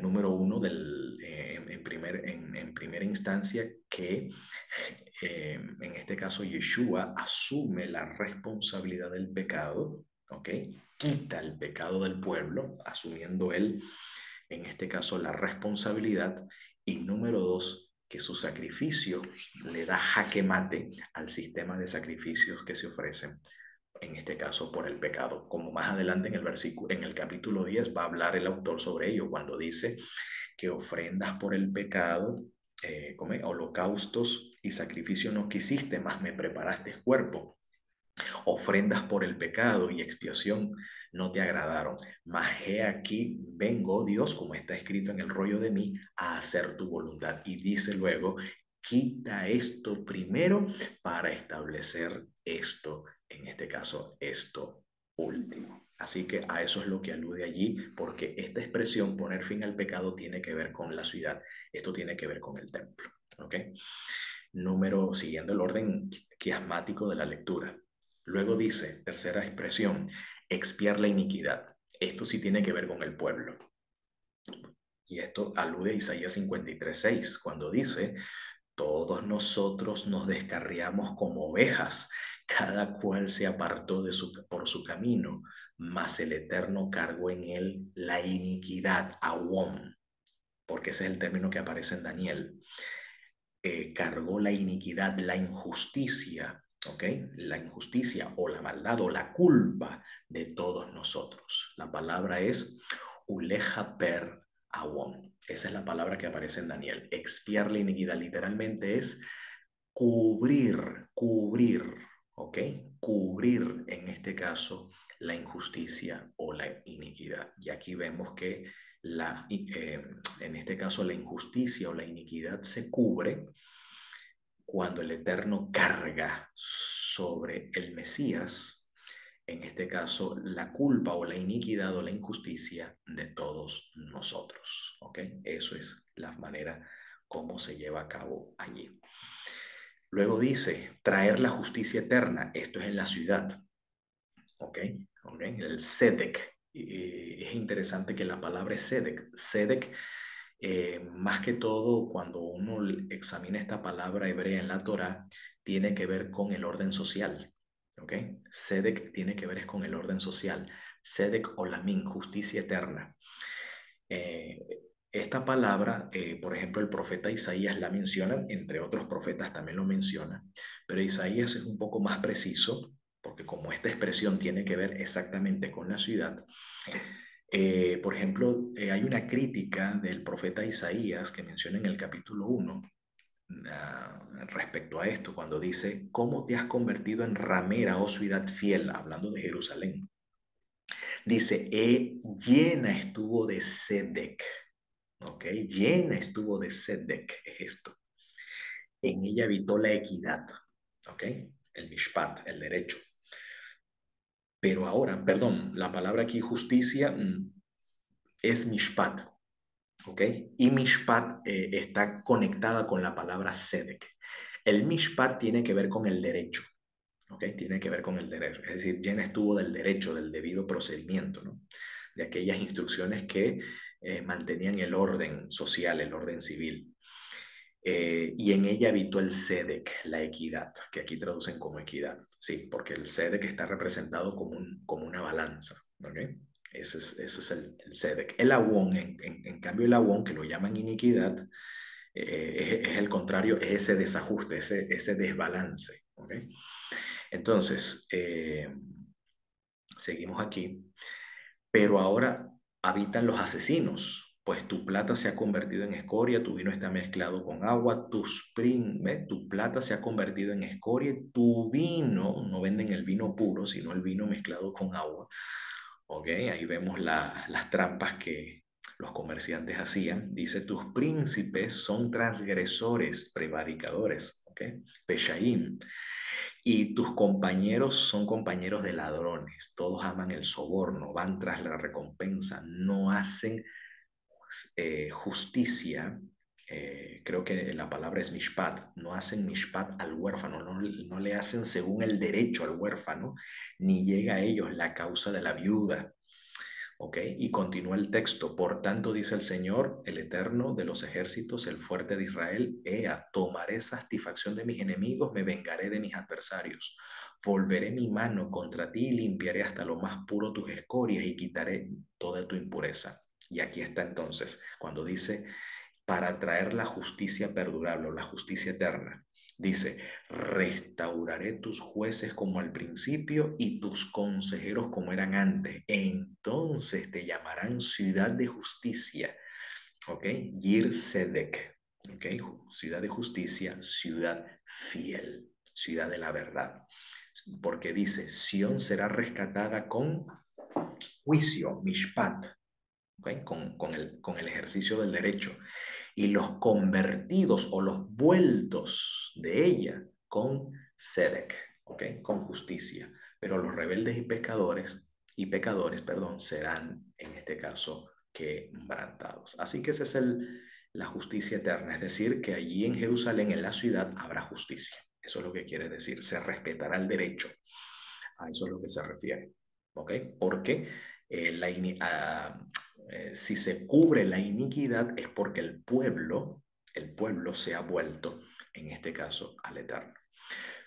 Speaker 1: número uno en primera instancia que en este caso Yeshua asume la responsabilidad del pecado, ¿ok? Quita el pecado del pueblo, asumiendo él en este caso la responsabilidad, y número dos, que su sacrificio le da jaque mate al sistema de sacrificios que se ofrecen, en este caso por el pecado. Como más adelante en el versículo, en el capítulo 10 va a hablar el autor sobre ello, cuando dice que ofrendas por el pecado, holocaustos y sacrificio no quisiste, mas me preparaste cuerpo. Ofrendas por el pecado y expiación no te agradaron. Mas he aquí, vengo, Dios, como está escrito en el rollo de mí, a hacer tu voluntad. Y dice luego, quita esto primero para establecer esto, en este caso, esto último. Así que a eso es lo que alude allí, porque esta expresión, poner fin al pecado, tiene que ver con la ciudad. Esto tiene que ver con el templo. ¿Ok? Siguiendo el orden quiasmático de la lectura. Luego dice, tercera expresión, expiar la iniquidad. Esto sí tiene que ver con el pueblo. Y esto alude a Isaías 53:6, cuando dice, todos nosotros nos descarriamos como ovejas, cada cual se apartó por su camino, mas el Eterno cargó en él la iniquidad, awon, porque ese es el término que aparece en Daniel. Cargó la iniquidad, la injusticia, ¿ok? La injusticia o la maldad o la culpa de todos nosotros. La palabra es uleja per awon. Esa es la palabra que aparece en Daniel. Expiar la iniquidad literalmente es cubrir, ¿ok? Cubrir en este caso la injusticia o la iniquidad. Y aquí vemos que en este caso la injusticia o la iniquidad se cubre cuando el Eterno carga sobre el Mesías, en este caso, la culpa o la iniquidad o la injusticia de todos nosotros. ¿Ok? Eso es la manera como se lleva a cabo allí. Luego dice, traer la justicia eterna, esto es en la ciudad, ¿ok? ¿Ok? El Sedek. Es interesante que la palabra es Sedek. Sedek, más que todo, cuando uno examina esta palabra hebrea en la Torá, tiene que ver con el orden social, ¿ok? Sedek tiene que ver es con el orden social. Sedek Olamín, justicia eterna. Eh, esta palabra, por ejemplo, el profeta Isaías la menciona, entre otros profetas también lo menciona, pero Isaías es un poco más preciso, porque como esta expresión tiene que ver exactamente con la ciudad, por ejemplo, hay una crítica del profeta Isaías que menciona en el capítulo 1 respecto a esto, cuando dice, ¿cómo te has convertido en ramera, oh ciudad fiel? Hablando de Jerusalén. Dice, llena estuvo de Sedec. ¿Ok? Llena estuvo de Sedec, es esto. En ella habitó la equidad, ¿ok? El mishpat, el derecho. Pero ahora, perdón, la palabra aquí justicia es mishpat, ¿ok? Y mishpat está conectada con la palabra Sedec. El mishpat tiene que ver con el derecho, ¿ok? Tiene que ver con el derecho. Es decir, llena estuvo del derecho, del debido procedimiento, ¿no? De aquellas instrucciones que mantenían el orden social, el orden civil. Y en ella habitó el Sedec, la equidad, que aquí traducen como equidad, sí, porque el Sedec está representado como, como una balanza, ¿ok? Ese es el Sedec. El Awón, en cambio el Awón, que lo llaman iniquidad, es el contrario, es ese desajuste, ese desbalance, ¿ok? Entonces, seguimos aquí. Pero ahora habitan los asesinos, pues tu plata se ha convertido en escoria, tu vino está mezclado con agua, tu plata se ha convertido en escoria, tu vino, no venden el vino puro, sino el vino mezclado con agua. ¿Ok? Ahí vemos las trampas que los comerciantes hacían. Dice, tus príncipes son transgresores, prevaricadores, ¿ok? Peshaim. Y tus compañeros son compañeros de ladrones, todos aman el soborno, van tras la recompensa, no hacen justicia. Creo que la palabra es mishpat, no hacen mishpat al huérfano, no le hacen según el derecho al huérfano, ni llega a ellos la causa de la viuda. ¿Ok? Y continúa el texto. Por tanto, dice el Señor, el Eterno de los ejércitos, el fuerte de Israel, Ea, tomaré satisfacción de mis enemigos, me vengaré de mis adversarios. Volveré mi mano contra ti y limpiaré hasta lo más puro tus escorias y quitaré toda tu impureza. Y aquí está entonces, cuando dice, para traer la justicia perdurable o la justicia eterna. Dice, restauraré tus jueces como al principio y tus consejeros como eran antes. Entonces te llamarán ciudad de justicia. ¿Ok? Yir Sedek. ¿Ok? Ciudad de justicia, ciudad fiel, ciudad de la verdad. Porque dice, Sión será rescatada con juicio, mishpat, ¿okay? Con el ejercicio del derecho, y los convertidos o los vueltos de ella con Sedec, ¿okay? Con justicia. Pero los rebeldes y pecadores, perdón, serán en este caso quebrantados. Así que esa es la justicia eterna, es decir, que allí en Jerusalén, en la ciudad, habrá justicia. Eso es lo que quiere decir, se respetará el derecho. A eso es lo que se refiere. ¿Ok? Porque si se cubre la iniquidad es porque el pueblo se ha vuelto, en este caso, al Eterno.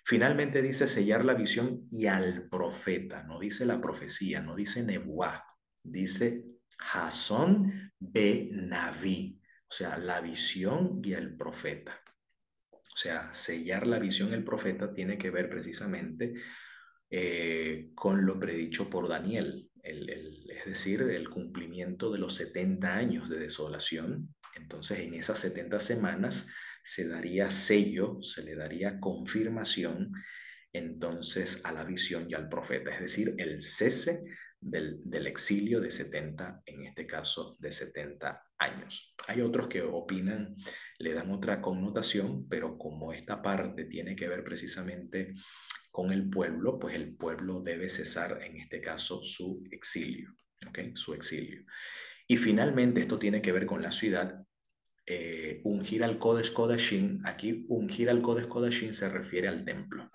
Speaker 1: Finalmente dice sellar la visión y al profeta, no dice la profecía, no dice Nebuá, dice Jasón be Naví, o sea, la visión y el profeta. O sea, sellar la visión el profeta tiene que ver precisamente con lo predicho por Daniel, es decir, el cumplimiento de los 70 años de desolación. Entonces, en esas 70 semanas se daría sello, se le daría confirmación entonces a la visión y al profeta, es decir, el cese del exilio de 70, en este caso de 70 años. Hay otros que opinan, le dan otra connotación, pero como esta parte tiene que ver precisamente con el pueblo, pues el pueblo debe cesar, en este caso, su exilio, ¿ok? Su exilio. Y finalmente esto tiene que ver con la ciudad ungir al Kodesh Kodashim, aquí ungir al Kodesh Kodashim se refiere al templo,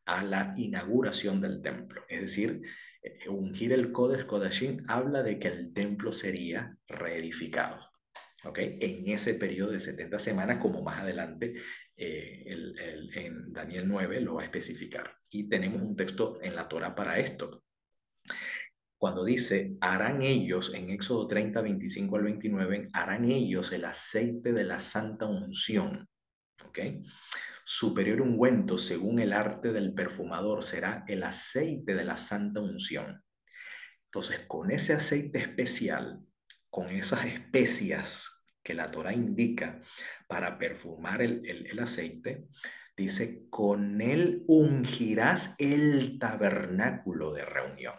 Speaker 1: a la inauguración del templo. Es decir, ungir el Kodesh Kodashim habla de que el templo sería reedificado. ¿Ok? En ese periodo de 70 semanas, como más adelante en Daniel 9 lo va a especificar. Y tenemos un texto en la Torah para esto. Cuando dice, harán ellos, en Éxodo 30, 25 al 29, harán ellos el aceite de la santa unción. ¿Ok? Superior ungüento, según el arte del perfumador, será el aceite de la santa unción. Entonces, con ese aceite especial, con esas especias que la Torah indica para perfumar el aceite, dice, con él ungirás el tabernáculo de reunión,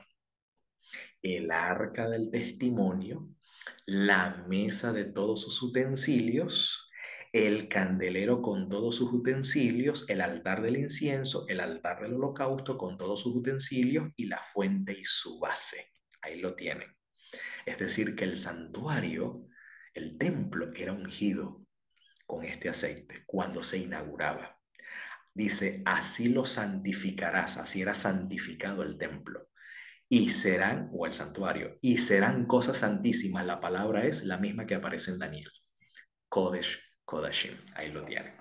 Speaker 1: el arca del testimonio, la mesa de todos sus utensilios, el candelero con todos sus utensilios, el altar del incienso, el altar del holocausto con todos sus utensilios y la fuente y su base. Ahí lo tienen. Es decir, que el santuario, el templo, era ungido con este aceite cuando se inauguraba. Dice, así lo santificarás, así era santificado el templo. Y serán, o el santuario, y serán cosas santísimas. La palabra es la misma que aparece en Daniel. Kodesh, Kodashim. Ahí lo tienen.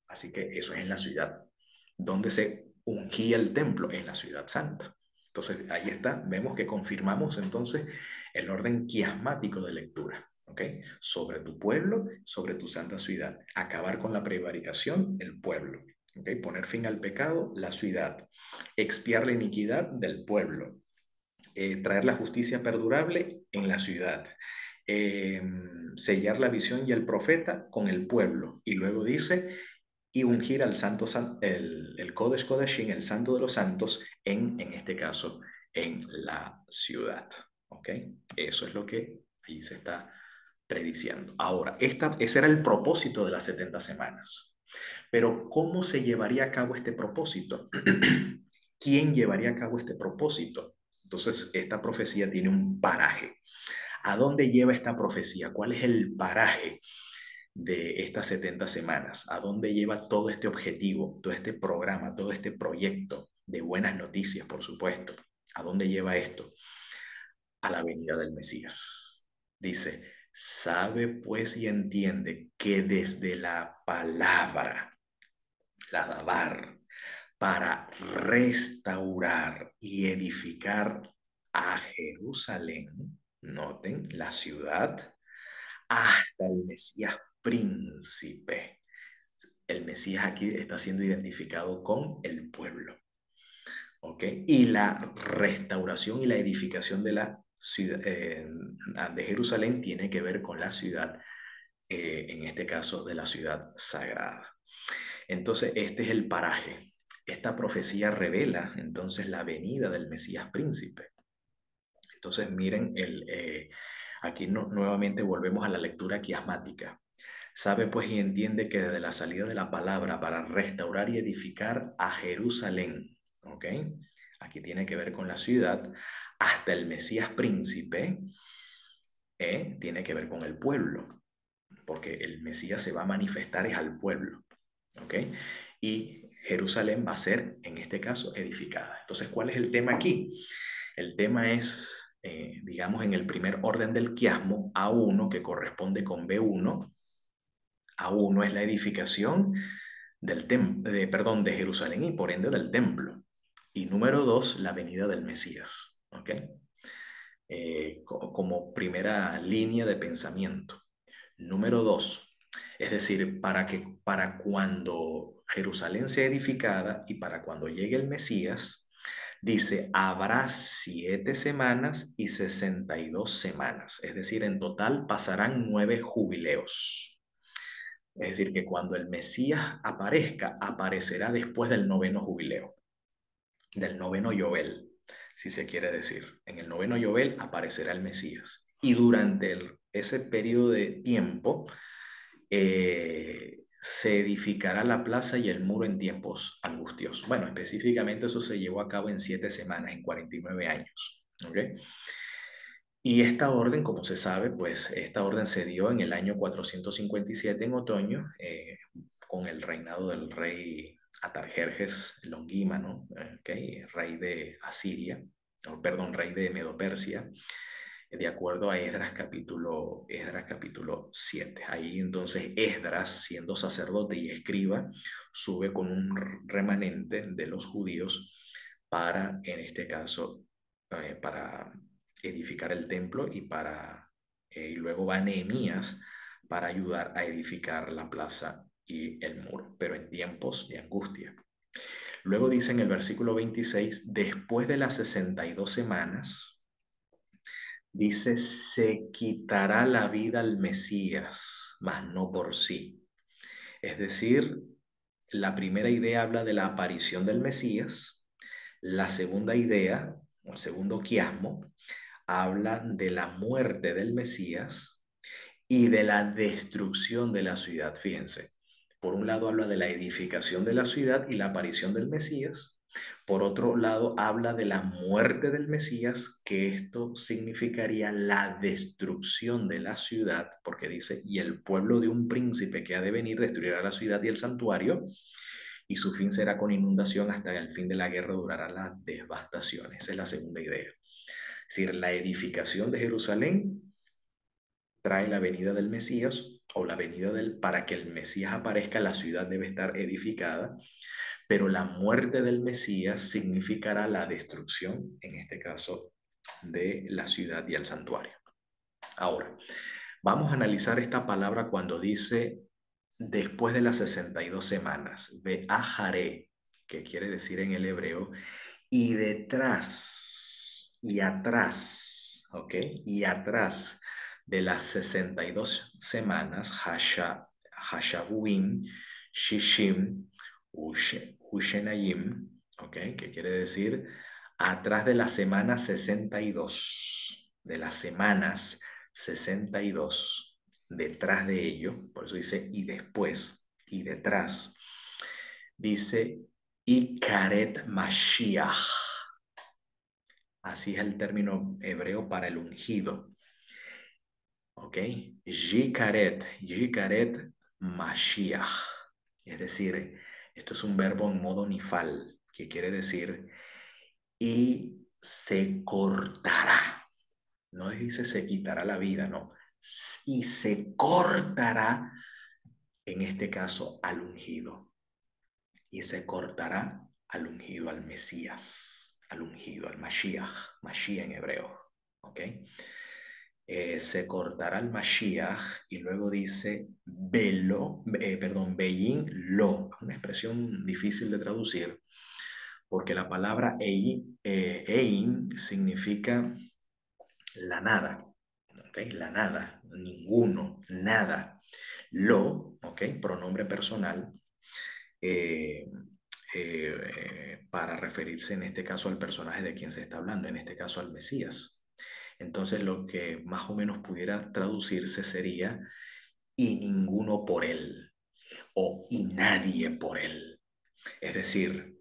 Speaker 1: Así que eso es en la ciudad. Donde se ungía el templo, en la ciudad santa. Entonces, ahí está. Vemos que confirmamos entonces el orden quiasmático de lectura. ¿Ok? Sobre tu pueblo, sobre tu santa ciudad. Acabar con la prevaricación, el pueblo. ¿Ok? Poner fin al pecado, la ciudad. Expiar la iniquidad del pueblo. Traer la justicia perdurable en la ciudad, sellar la visión y el profeta con el pueblo. Y luego dice, y ungir al santo, el Kodesh Kodashim, el santo de los santos, en este caso, en la ciudad. ¿Ok? Eso es lo que ahí se está prediciendo. Ahora, ese era el propósito de las 70 semanas. Pero ¿cómo se llevaría a cabo este propósito? ¿Quién llevaría a cabo este propósito? Entonces, esta profecía tiene un paraje. ¿A dónde lleva esta profecía? ¿Cuál es el paraje de estas 70 semanas? ¿A dónde lleva todo este objetivo, todo este programa, todo este proyecto de buenas noticias, por supuesto? ¿A dónde lleva esto? A la venida del Mesías. Dice, sabe pues y entiende que desde la palabra, la dabar, para restaurar y edificar a Jerusalén, noten, la ciudad, hasta el Mesías príncipe. El Mesías aquí está siendo identificado con el pueblo. ¿Ok? Y la restauración y la edificación de la ciudad de Jerusalén tiene que ver con la ciudad, en este caso de la ciudad sagrada. Entonces, este es el paraje. Esta profecía revela entonces la venida del Mesías príncipe. Entonces, miren, aquí nuevamente volvemos a la lectura quiasmática. Sabe pues y entiende que desde la salida de la palabra para restaurar y edificar a Jerusalén, ¿ok? Aquí tiene que ver con la ciudad, hasta el Mesías príncipe, tiene que ver con el pueblo, porque el Mesías se va a manifestar es al pueblo, ¿ok? Y Jerusalén va a ser, en este caso, edificada. Entonces, ¿cuál es el tema aquí? El tema es, digamos, en el primer orden del quiasmo, A1, que corresponde con B1. A1 es la edificación de Jerusalén y por ende del templo. Y número 2, la venida del Mesías, ¿ok? Como primera línea de pensamiento. Número 2, es decir, para cuando Jerusalén sea edificada y para cuando llegue el Mesías, dice, habrá 7 semanas y 62 semanas. Es decir, en total pasarán 9 jubileos. Es decir, que cuando el Mesías aparezca, aparecerá después del noveno jubileo, del noveno Yobel, si se quiere decir. En el noveno Yobel aparecerá el Mesías. Y durante ese periodo de tiempo se edificará la plaza y el muro en tiempos angustiosos. Bueno, específicamente eso se llevó a cabo en 7 semanas, en 49 años. ¿Ok? Y esta orden, como se sabe, pues esta orden se dio en el año 457 en otoño, con el reinado del rey Atarjerjes Longímano, ¿okay? Rey de Asiria, perdón, rey de Medo-Persia, de acuerdo a Esdras capítulo 7. Ahí entonces Esdras, siendo sacerdote y escriba, sube con un remanente de los judíos para, en este caso, para edificar el templo y luego va Nehemías para ayudar a edificar la plaza y el muro, pero en tiempos de angustia. Luego dice en el versículo 26, después de las 62 semanas, dice, se quitará la vida al Mesías, mas no por sí. Es decir, la primera idea habla de la aparición del Mesías, la segunda idea, o el segundo quiasmo, habla de la muerte del Mesías y de la destrucción de la ciudad. Fíjense, por un lado habla de la edificación de la ciudad y la aparición del Mesías. Por otro lado, habla de la muerte del Mesías, que esto significaría la destrucción de la ciudad, porque dice, y el pueblo de un príncipe que ha de venir destruirá la ciudad y el santuario, y su fin será con inundación hasta el fin de la guerra durará la devastación. Esa es la segunda idea. Es decir, la edificación de Jerusalén trae la venida del Mesías o la venida del, para que el Mesías aparezca, la ciudad debe estar edificada, pero la muerte del Mesías significará la destrucción, en este caso, de la ciudad y el santuario. Ahora, vamos a analizar esta palabra cuando dice después de las 62 semanas, Be'aharé, que quiere decir en el hebreo, y detrás, y atrás, ¿ok? Y atrás de las 62 semanas, Hashabuim, Shishim, Hushenayim, ¿ok? Que quiere decir atrás de la semana 62, de las semanas 62, detrás de ello, por eso dice y después, y detrás, dice y Karet Mashiach. Así es el término hebreo para el ungido. ¿Ok? Yikaret Mashiach. Es decir, esto es un verbo en modo nifal, que quiere decir y se cortará. No dice se quitará la vida, no. Y se cortará, en este caso, al ungido. Y se cortará al ungido, al Mesías, al ungido, al Mashiach, Mashiach en hebreo. ¿Ok? Se cortará el Mashiach y luego dice Beyin lo, una expresión difícil de traducir porque la palabra Ein significa la nada, ¿okay? La nada, ninguno, nada. Lo, ¿okay? Pronombre personal, eh, para referirse en este caso al personaje de quien se está hablando, en este caso al Mesías. Entonces lo que más o menos pudiera traducirse sería y ninguno por él o y nadie por él. Es decir,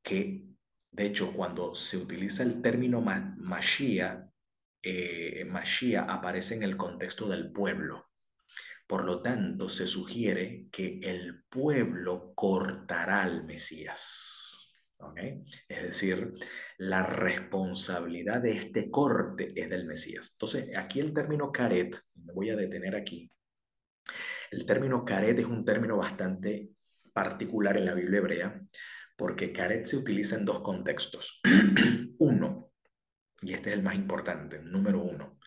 Speaker 1: que de hecho cuando se utiliza el término Mashiach, Mashiach aparece en el contexto del pueblo. Por lo tanto, se sugiere que el pueblo cortará al Mesías. ¿Okay? Es decir, la responsabilidad de este corte es del Mesías. Entonces, aquí el término caret, me voy a detener aquí. El término caret es un término bastante particular en la Biblia hebrea, porque caret se utiliza en dos contextos. Uno, y este es el más importante, número uno,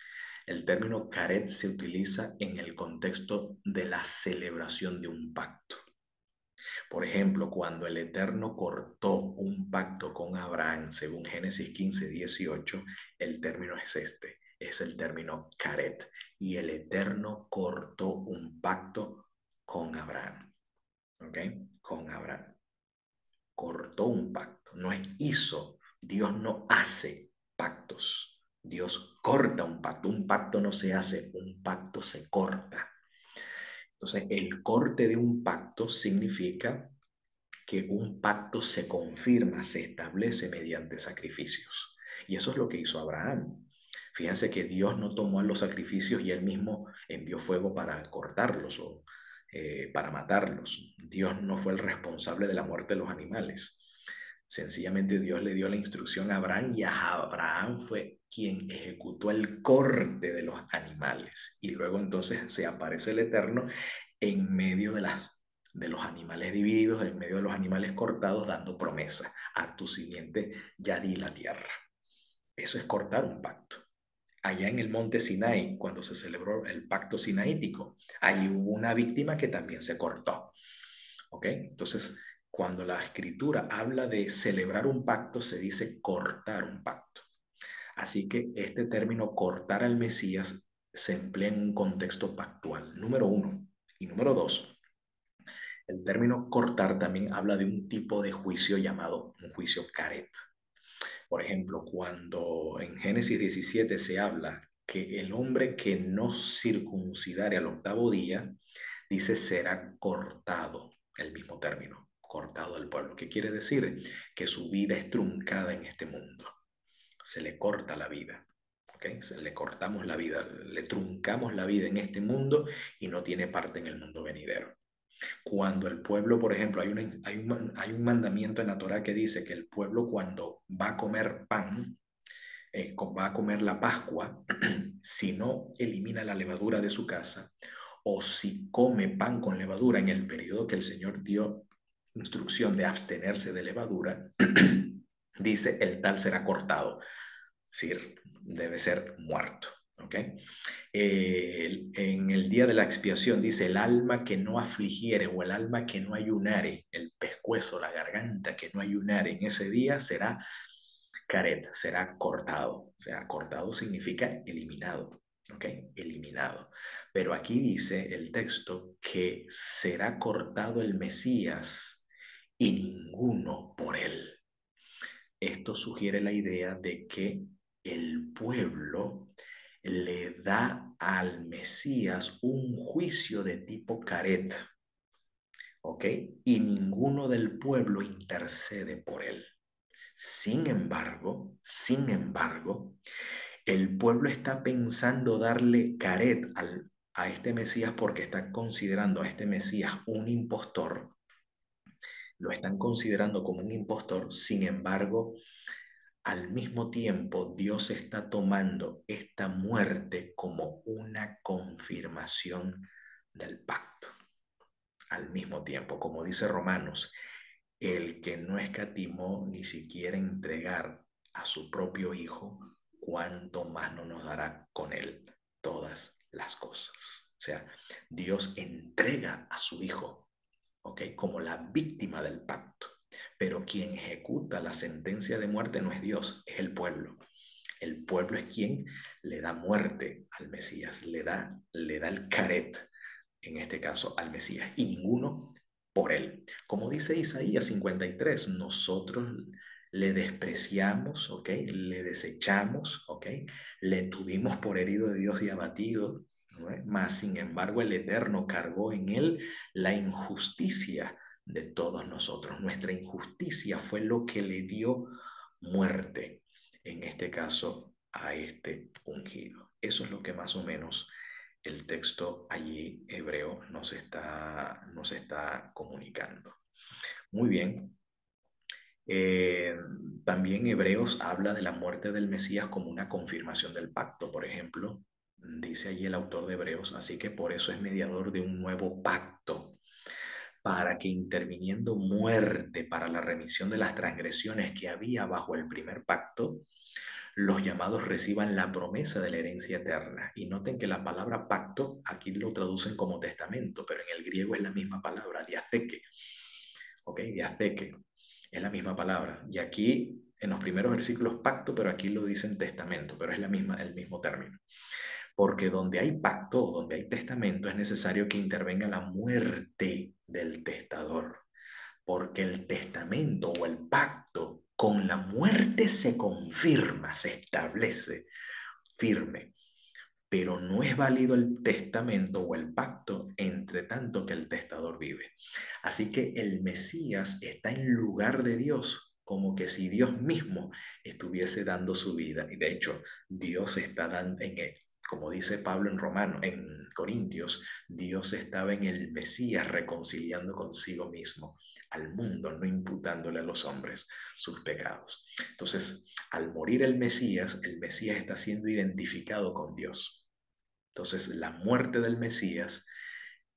Speaker 1: el término caret se utiliza en el contexto de la celebración de un pacto. Por ejemplo, cuando el Eterno cortó un pacto con Abraham, según Génesis 15:18, el término es este, es el término caret. Y el Eterno cortó un pacto con Abraham. ¿Ok? Con Abraham. Cortó un pacto, no es hizo. Dios no hace pactos. Dios corta un pacto no se hace, un pacto se corta. Entonces, el corte de un pacto significa que un pacto se confirma, se establece mediante sacrificios. Y eso es lo que hizo Abraham. Fíjense que Dios no tomó a los sacrificios y él mismo envió fuego para cortarlos o para matarlos. Dios no fue el responsable de la muerte de los animales. Sencillamente Dios le dio la instrucción a Abraham y a Abraham fue quien ejecutó el corte de los animales. Y luego entonces se aparece el Eterno en medio de los animales divididos, en medio de los animales cortados, dando promesa. A tu simiente ya di la tierra. Eso es cortar un pacto. Allá en el monte Sinai, cuando se celebró el pacto sinaítico, ahí hubo una víctima que también se cortó. ¿Ok? Entonces, cuando la escritura habla de celebrar un pacto, se dice cortar un pacto. Así que este término cortar al Mesías se emplea en un contexto pactual, número uno. Y número dos, el término cortar también habla de un tipo de juicio llamado un juicio caret. Por ejemplo, cuando en Génesis 17 se habla que el hombre que no circuncidare al octavo día, dice será cortado, el mismo término, cortado del pueblo. ¿Qué quiere decir? Que su vida es truncada en este mundo. Se le corta la vida. ¿Okay? Le cortamos la vida, le truncamos la vida en este mundo y no tiene parte en el mundo venidero. Cuando el pueblo, por ejemplo, hay un mandamiento en la Torá que dice que el pueblo cuando va a comer pan, va a comer la Pascua, si no elimina la levadura de su casa, o si come pan con levadura en el periodo que el Señor dio instrucción de abstenerse de levadura, dice el tal será cortado, es decir, debe ser muerto. ¿Ok? En el día de la expiación dice, el alma que no afligiere o el alma que no ayunare, el pescuezo, la garganta que no ayunare en ese día será caret, será cortado. O sea, cortado significa eliminado. ¿Ok? Eliminado. Pero aquí dice el texto que será cortado el Mesías y ninguno por él. Esto sugiere la idea de que el pueblo le da al Mesías un juicio de tipo caret, ¿ok? Y ninguno del pueblo intercede por él. Sin embargo, el pueblo está pensando darle caret a este Mesías porque está considerando a este Mesías un impostor, lo están considerando como un impostor, sin embargo, al mismo tiempo, Dios está tomando esta muerte como una confirmación del pacto. Al mismo tiempo, como dice Romanos, el que no escatimó ni siquiera entregar a su propio Hijo, cuánto más no nos dará con él todas las cosas. O sea, Dios entrega a su Hijo, ¿ok? Como la víctima del pacto. Pero quien ejecuta la sentencia de muerte no es Dios, es el pueblo. El pueblo es quien le da muerte al Mesías, le da el caret, en este caso al Mesías, y ninguno por él. Como dice Isaías 53, nosotros le despreciamos, ¿ok? Le desechamos, ¿ok? Le tuvimos por herido de Dios y abatido, ¿no? Mas, sin embargo, el Eterno cargó en él la injusticia de todos nosotros. Nuestra injusticia fue lo que le dio muerte, en este caso, a este ungido. Eso es lo que más o menos el texto allí hebreo nos está comunicando. Muy bien. Eh, También Hebreos habla de la muerte del Mesías como una confirmación del pacto. Por ejemplo, dice allí el autor de Hebreos, así que por eso es mediador de un nuevo pacto, para que interviniendo muerte para la remisión de las transgresiones que había bajo el primer pacto, los llamados reciban la promesa de la herencia eterna. Y noten que la palabra pacto aquí lo traducen como testamento, pero en el griego es la misma palabra, diatheke. ¿Ok? Diatheke es la misma palabra. Y aquí en los primeros versículos pacto, pero aquí lo dicen testamento, pero es el mismo término. Porque donde hay pacto o donde hay testamento es necesario que intervenga la muerte del testador. Porque el testamento o el pacto con la muerte se confirma, se establece firme, pero no es válido el testamento o el pacto entre tanto que el testador vive. Así que el Mesías está en lugar de Dios como que si Dios mismo estuviese dando su vida. Y de hecho, Dios está dando, como dice Pablo en Corintios, Dios estaba en el Mesías reconciliando consigo mismo al mundo, no imputándole a los hombres sus pecados. Entonces, al morir el Mesías está siendo identificado con Dios. Entonces, la muerte del Mesías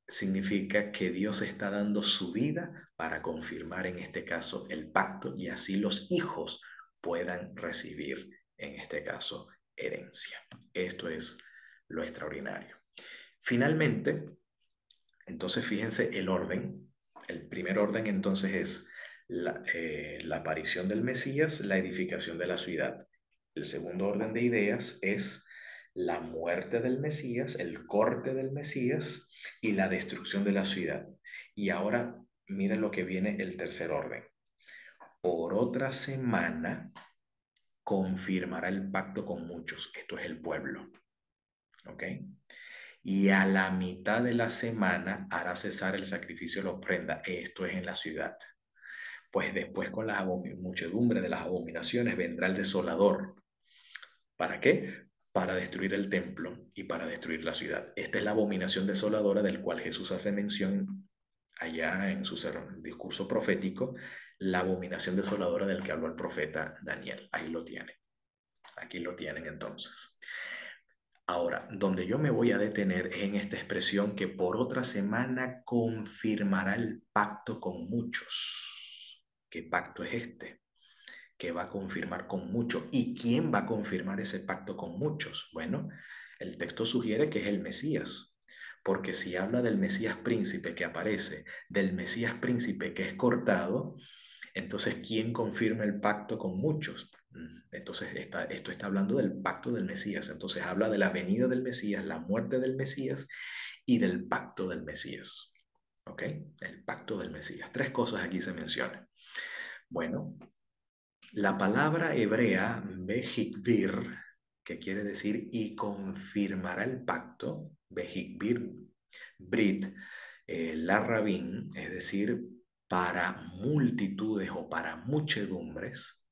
Speaker 1: significa que Dios está dando su vida para confirmar en este caso el pacto y así los hijos puedan recibir en este caso herencia. Esto es lo extraordinario. Finalmente, entonces fíjense el orden. El primer orden entonces es la aparición del Mesías, la edificación de la ciudad. El segundo orden de ideas es la muerte del Mesías, el corte del Mesías y la destrucción de la ciudad. Y ahora miren lo que viene el tercer orden. Por otra semana confirmará el pacto con muchos. Esto es el pueblo. ¿Ok? Y a la mitad de la semana hará cesar el sacrificio de la ofrenda. Esto es en la ciudad. Pues después con la muchedumbre de las abominaciones vendrá el desolador. ¿Para qué? Para destruir el templo y para destruir la ciudad. Esta es la abominación desoladora del cual Jesús hace mención allá en su discurso profético, la abominación desoladora del que habló el profeta Daniel. Ahí lo tienen. Aquí lo tienen entonces. Ahora, donde yo me voy a detener es en esta expresión que por otra semana confirmará el pacto con muchos. ¿Qué pacto es este? Que va a confirmar con muchos. ¿Y quién va a confirmar ese pacto con muchos? Bueno, el texto sugiere que es el Mesías, porque si habla del Mesías príncipe que aparece, del Mesías príncipe que es cortado, entonces ¿quién confirma el pacto con muchos? Entonces esto está hablando del pacto del Mesías, entonces habla de la venida del Mesías, la muerte del Mesías y del pacto del Mesías. ¿Ok? El pacto del Mesías. Tres cosas aquí se mencionan. Bueno, la palabra hebrea Behikbir, que quiere decir y confirmará el pacto, Behikbir, Brit, la Rabín, es decir, para multitudes o para muchedumbres.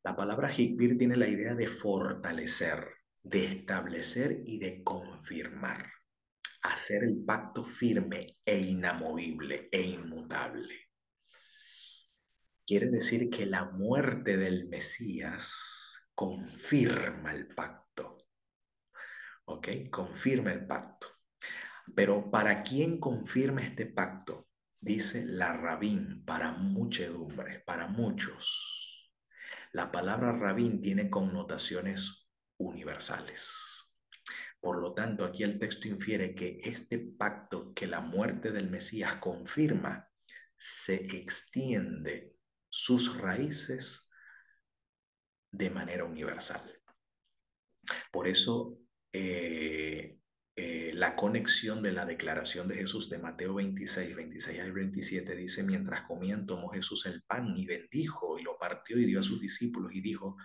Speaker 1: La palabra Hikbir tiene la idea de fortalecer, de establecer y de confirmar, hacer el pacto firme e inamovible e inmutable. Quiere decir que la muerte del Mesías confirma el pacto, ¿ok? Confirma el pacto. Pero ¿para quién confirma este pacto? Dice la rabín, para muchedumbre, para muchos. La palabra rabín tiene connotaciones universales. Por lo tanto, aquí el texto infiere que este pacto que la muerte del Mesías confirma se extiende sus raíces de manera universal. Por eso, la conexión de la declaración de Jesús de Mateo 26 al 27 dice, mientras comían, tomó Jesús el pan y bendijo y lo partió y dio a sus discípulos y dijo,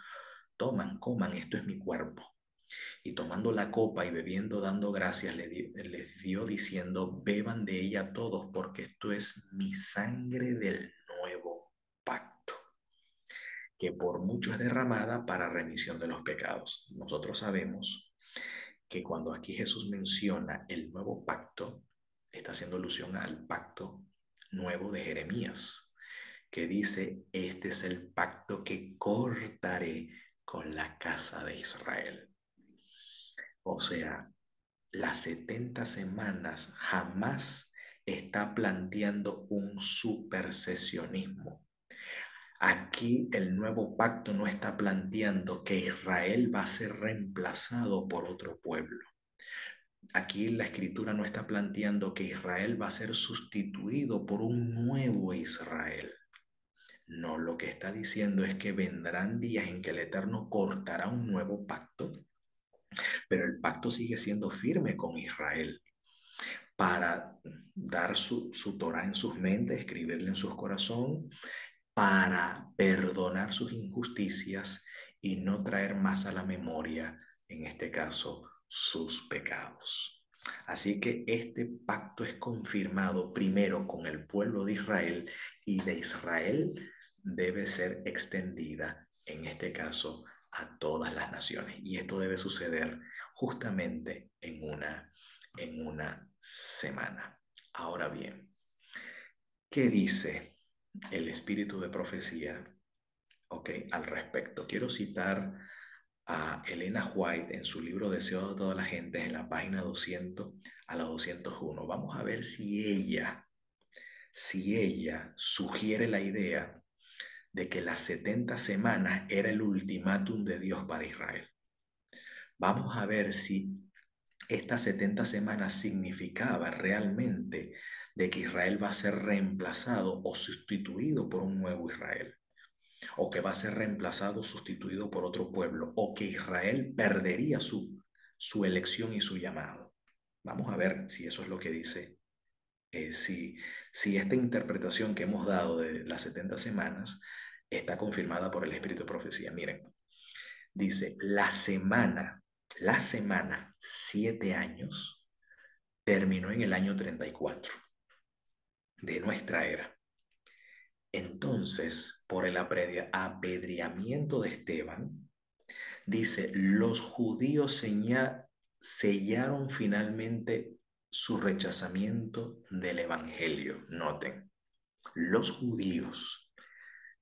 Speaker 1: toman, coman, esto es mi cuerpo. Y tomando la copa y bebiendo, dando gracias, les dio diciendo, beban de ella todos, porque esto es mi sangre del nuevo pacto, que por mucho es derramada para remisión de los pecados. Nosotros sabemos que cuando aquí Jesús menciona el nuevo pacto, está haciendo alusión al pacto nuevo de Jeremías, que dice, este es el pacto que cortaré con la casa de Israel. O sea, las 70 semanas jamás está planteando un supersesionismo. Aquí el nuevo pacto no está planteando que Israel va a ser reemplazado por otro pueblo. Aquí la escritura no está planteando que Israel va a ser sustituido por un nuevo Israel. No, lo que está diciendo es que vendrán días en que el Eterno cortará un nuevo pacto, pero el pacto sigue siendo firme con Israel para dar su Torah en sus mentes, escribirle en sus corazones, para perdonar sus injusticias y no traer más a la memoria, en este caso, sus pecados. Así que este pacto es confirmado primero con el pueblo de Israel y de Israel debe ser extendida, en este caso, a todas las naciones. Y esto debe suceder justamente en una semana. Ahora bien, ¿qué dice el espíritu de profecía, al respecto? Quiero citar a Elena White en su libro Deseo de todas las gentes, en la página 200 a la 201. Vamos a ver si ella sugiere la idea de que las 70 semanas era el ultimátum de Dios para Israel. Vamos a ver si estas 70 semanas significaba realmente de que Israel va a ser reemplazado o sustituido por un nuevo Israel, o que va a ser reemplazado o sustituido por otro pueblo, o que Israel perdería su elección y su llamado. Vamos a ver si eso es lo que dice, si esta interpretación que hemos dado de las 70 semanas está confirmada por el Espíritu de Profecía. Miren, dice, la semana, 7 años, terminó en el año 34 de nuestra era. Entonces, por el apedreamiento de Esteban, dice, los judíos sellaron finalmente su rechazamiento del evangelio. Noten, los judíos,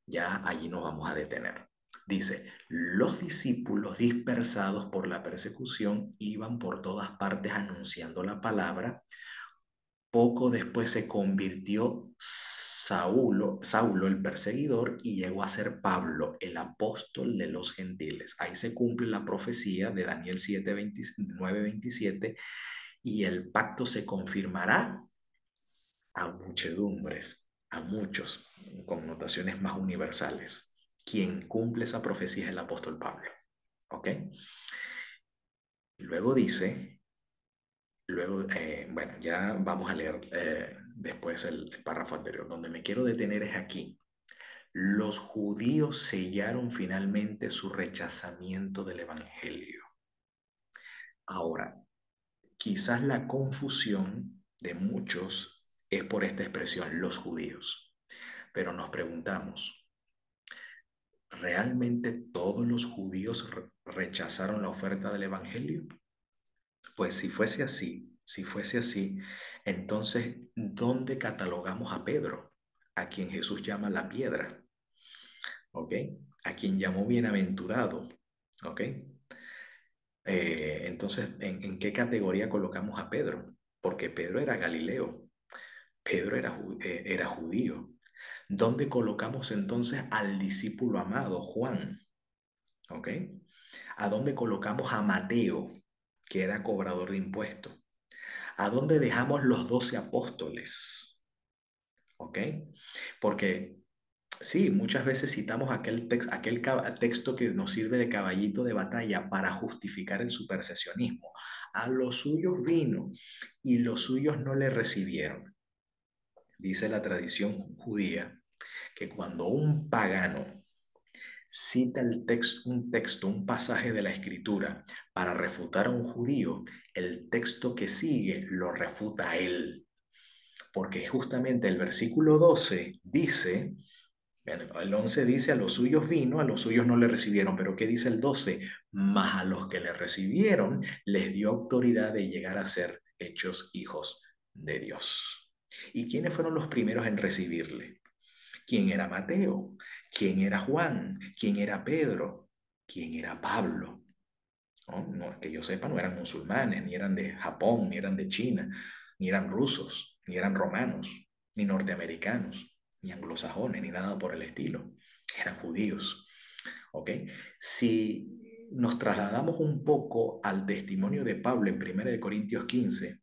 Speaker 1: ya allí nos vamos a detener. Dice, los discípulos dispersados por la persecución iban por todas partes anunciando la palabra. Poco después se convirtió Saulo el perseguidor y llegó a ser Pablo, el apóstol de los gentiles. Ahí se cumple la profecía de Daniel 9:27 y el pacto se confirmará a muchedumbres, a muchos, con notaciones más universales. Quien cumple esa profecía es el apóstol Pablo. ¿Ok? Luego dice, bueno, ya vamos a leer después el párrafo anterior. Donde me quiero detener es aquí. Los judíos sellaron finalmente su rechazamiento del evangelio. Ahora, quizás la confusión de muchos es por esta expresión, los judíos. Pero nos preguntamos, ¿realmente todos los judíos rechazaron la oferta del evangelio? Pues si fuese así, entonces, ¿dónde catalogamos a Pedro, a quien Jesús llama la piedra? ¿Ok? A quien llamó bienaventurado. ¿Ok? Entonces, ¿en qué categoría colocamos a Pedro? Porque Pedro era Galileo, Pedro era judío. ¿Dónde colocamos entonces al discípulo amado, Juan? ¿Ok? ¿A dónde colocamos a Mateo, que era cobrador de impuestos? ¿A dónde dejamos los 12 apóstoles? ¿Ok? Porque sí, muchas veces citamos aquel texto que nos sirve de caballito de batalla para justificar el supersesionismo. A los suyos vino y los suyos no le recibieron. Dice la tradición judía que cuando un pagano cita un pasaje de la escritura para refutar a un judío, el texto que sigue lo refuta a él. Porque justamente el versículo 12 dice, el 11 dice, a los suyos vino, a los suyos no le recibieron, pero ¿qué dice el 12? Mas a los que le recibieron les dio autoridad de llegar a ser hechos hijos de Dios. ¿Y quiénes fueron los primeros en recibirle? ¿Quién era Mateo? ¿Quién era Juan? ¿Quién era Pedro? ¿Quién era Pablo? No, no, que yo sepa, no eran musulmanes, ni eran de Japón, ni eran de China, ni eran rusos, ni eran romanos, ni norteamericanos, ni anglosajones, ni nada por el estilo. Eran judíos. ¿Ok? Si nos trasladamos un poco al testimonio de Pablo en 1 Corintios 15,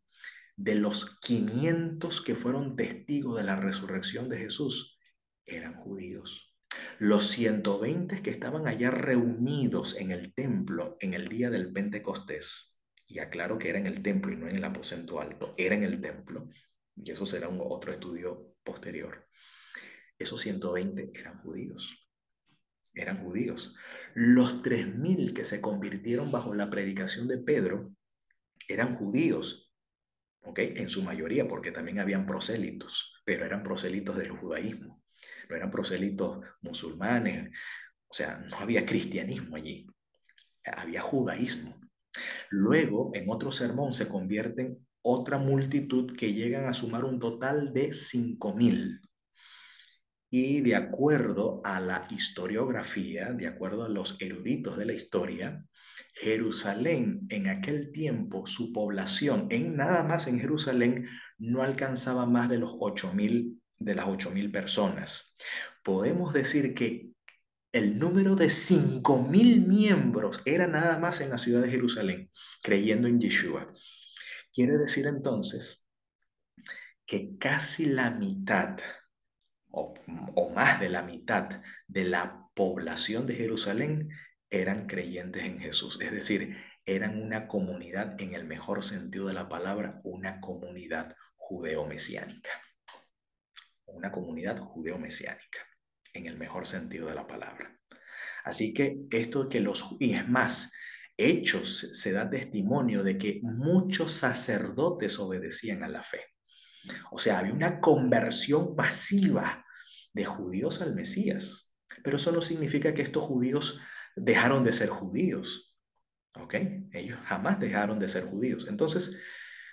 Speaker 1: de los 500 que fueron testigos de la resurrección de Jesús, eran judíos. Los 120 que estaban allá reunidos en el templo en el día del Pentecostés, y aclaro que era en el templo y no en el aposento alto, era en el templo, y eso será otro estudio posterior. Esos 120 eran judíos. Eran judíos. Los 3000 que se convirtieron bajo la predicación de Pedro eran judíos, ¿ok? En su mayoría, porque también habían prosélitos, pero eran prosélitos del judaísmo. no eran prosélitos musulmanes, o sea, no había cristianismo allí, había judaísmo. Luego, en otro sermón, se convierten otra multitud que llegan a sumar un total de 5.000. Y de acuerdo a la historiografía, de acuerdo a los eruditos de la historia, Jerusalén en aquel tiempo, su población, nada más en Jerusalén, no alcanzaba más de los 8.000, de las 8.000 personas. Podemos decir que el número de 5.000 miembros era nada más en la ciudad de Jerusalén, creyendo en Yeshua. Quiere decir entonces que casi la mitad o, o más de la mitad de la población de Jerusalén eran creyentes en Jesús. Es decir, eran una comunidad, en el mejor sentido de la palabra, una comunidad judeo-mesiánica. Una comunidad judeo-mesiánica, en el mejor sentido de la palabra. Así que esto que y es más, Hechos se da testimonio de que muchos sacerdotes obedecían a la fe. O sea, había una conversión masiva de judíos al Mesías. Pero eso no significa que estos judíos dejaron de ser judíos. ¿Ok? Ellos jamás dejaron de ser judíos. Entonces,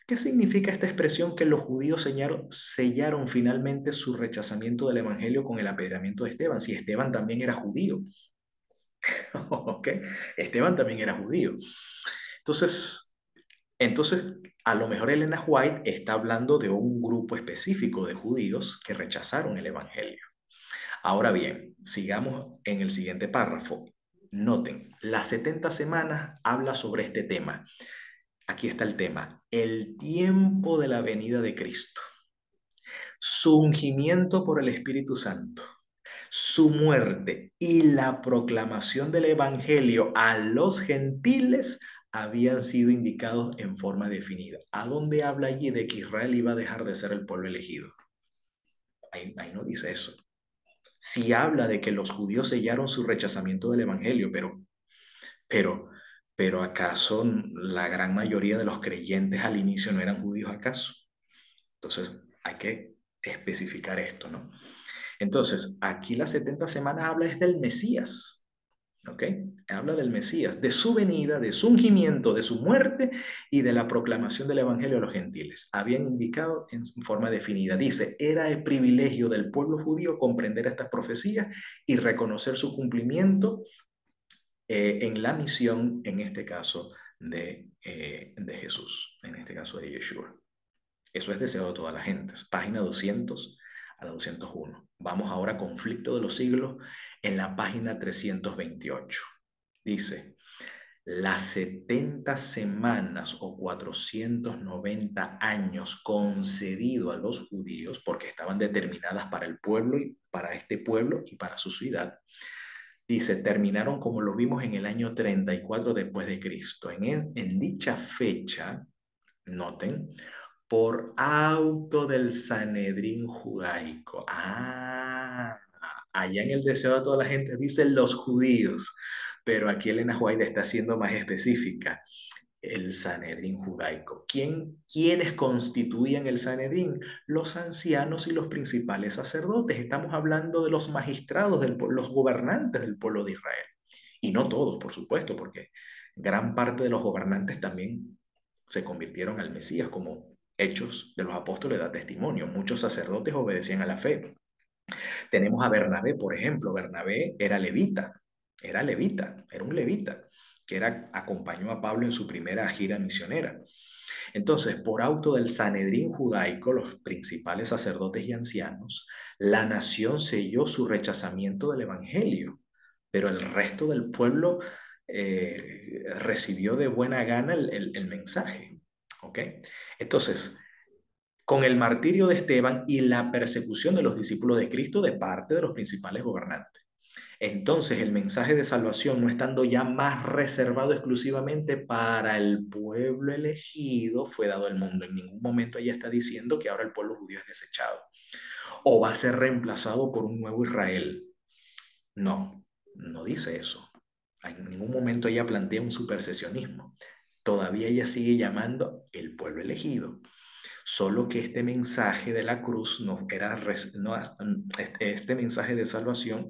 Speaker 1: ¿qué significa esta expresión que los judíos sellaron finalmente su rechazamiento del evangelio con el apedreamiento de Esteban? Si Esteban también era judío. ¿Ok? Esteban también era judío. Entonces, a lo mejor Elena White está hablando de un grupo específico de judíos que rechazaron el evangelio. Ahora bien, sigamos en el siguiente párrafo. Noten, las 70 semanas habla sobre este tema. Aquí está el tema, el tiempo de la venida de Cristo, su ungimiento por el Espíritu Santo, su muerte y la proclamación del Evangelio a los gentiles habían sido indicados en forma definida. ¿A dónde habla allí de que Israel iba a dejar de ser el pueblo elegido? Ahí no dice eso. Sí habla de que los judíos sellaron su rechazamiento del Evangelio, pero, pero ¿acaso la gran mayoría de los creyentes al inicio no eran judíos acaso? Entonces hay que especificar esto, ¿no? Entonces, aquí las 70 semanas habla es del Mesías, ¿ok? Habla del Mesías, de su venida, de su ungimiento, de su muerte y de la proclamación del Evangelio a los gentiles. Habían indicado en forma definida. Dice, era el privilegio del pueblo judío comprender estas profecías y reconocer su cumplimiento en la misión, en este caso, de Jesús, en este caso de Yeshua. Eso es deseado de toda la gente. Página 200 a la 201. Vamos ahora a Conflicto de los Siglos en la página 328. Dice, las 70 semanas o 490 años concedido a los judíos, porque estaban determinadas para el pueblo y para este pueblo y para su ciudad, dice, terminaron como lo vimos en el año 34 después de Cristo. En dicha fecha, noten, por auto del Sanedrín judaico. Allá en el deseo de toda la gente dicen los judíos, pero aquí Elena White está siendo más específica. El Sanedrín judaico. ¿Quiénes constituían el Sanedrín? Los ancianos y los principales sacerdotes. Estamos hablando de los magistrados, los gobernantes del pueblo de Israel. Y no todos, por supuesto, porque gran parte de los gobernantes también se convirtieron al Mesías, como Hechos de los Apóstoles da testimonio. Muchos sacerdotes obedecían a la fe. Tenemos a Bernabé, por ejemplo. Bernabé era levita, era un levita, que acompañó a Pablo en su primera gira misionera. Entonces, por auto del Sanedrín judaico, los principales sacerdotes y ancianos, la nación selló su rechazamiento del Evangelio, pero el resto del pueblo recibió de buena gana el mensaje. ¿Ok? Entonces, con el martirio de Esteban y la persecución de los discípulos de Cristo de parte de los principales gobernantes. Entonces el mensaje de salvación, no estando ya más reservado exclusivamente para el pueblo elegido, fue dado al mundo. En ningún momento ella está diciendo que ahora el pueblo judío es desechado o va a ser reemplazado por un nuevo Israel. No, no dice eso. En ningún momento ella plantea un supersesionismo. Todavía ella sigue llamando el pueblo elegido. Solo que este mensaje de la cruz no era, no, este mensaje de salvación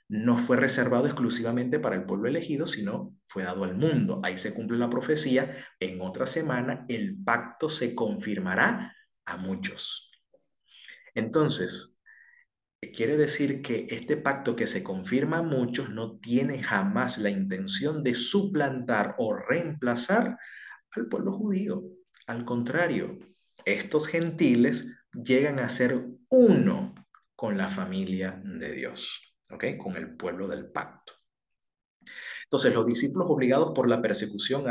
Speaker 1: no fue reservado exclusivamente para el pueblo elegido, sino fue dado al mundo. Ahí se cumple la profecía. En otra semana el pacto se confirmará a muchos. Entonces, quiere decir que este pacto que se confirma a muchos no tiene jamás la intención de suplantar o reemplazar al pueblo judío. Al contrario, estos gentiles llegan a ser uno con la familia de Dios, ¿ok? Con el pueblo del pacto. Entonces, los discípulos obligados por la persecución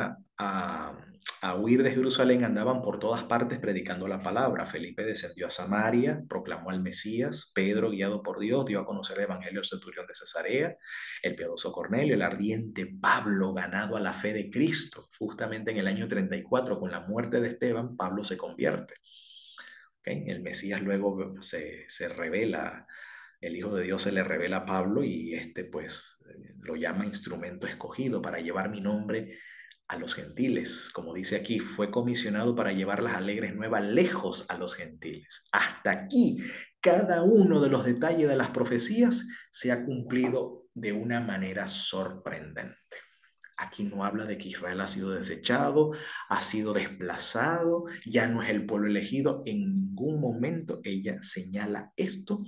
Speaker 1: a huir de Jerusalén andaban por todas partes predicando la palabra. Felipe descendió a Samaria, proclamó al Mesías. Pedro, guiado por Dios, dio a conocer el evangelio al centurión de Cesarea. El piadoso Cornelio, el ardiente Pablo, ganado a la fe de Cristo. Justamente en el año 34, con la muerte de Esteban, Pablo se convierte. ¿Okay? El Mesías luego se revela, el Hijo de Dios se le revela a Pablo y este pues lo llama instrumento escogido para llevar mi nombre a los gentiles. Como dice aquí, fue comisionado para llevar las alegres nuevas lejos a los gentiles. Hasta aquí, cada uno de los detalles de las profecías se ha cumplido de una manera sorprendente. Aquí no habla de que Israel ha sido desechado, ha sido desplazado, ya no es el pueblo elegido. En ningún momento ella señala esto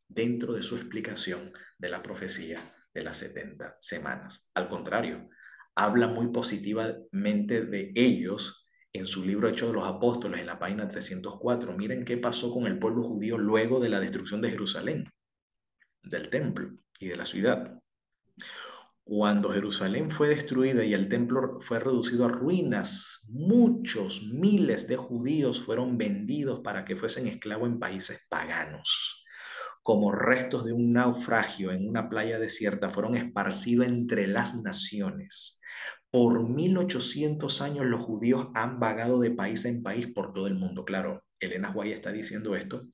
Speaker 1: dentro de su explicación de la profecía de las 70 semanas. Al contrario, habla muy positivamente de ellos en su libro Hechos de los Apóstoles, en la página 304. Miren qué pasó con el pueblo judío luego de la destrucción de Jerusalén, del templo y de la ciudad. Cuando Jerusalén fue destruida y el templo fue reducido a ruinas, muchos miles de judíos fueron vendidos para que fuesen esclavos en países paganos. Como restos de un naufragio en una playa desierta, fueron esparcidos entre las naciones. Por 1800 años los judíos han vagado de país en país por todo el mundo. Claro, Elena White está diciendo esto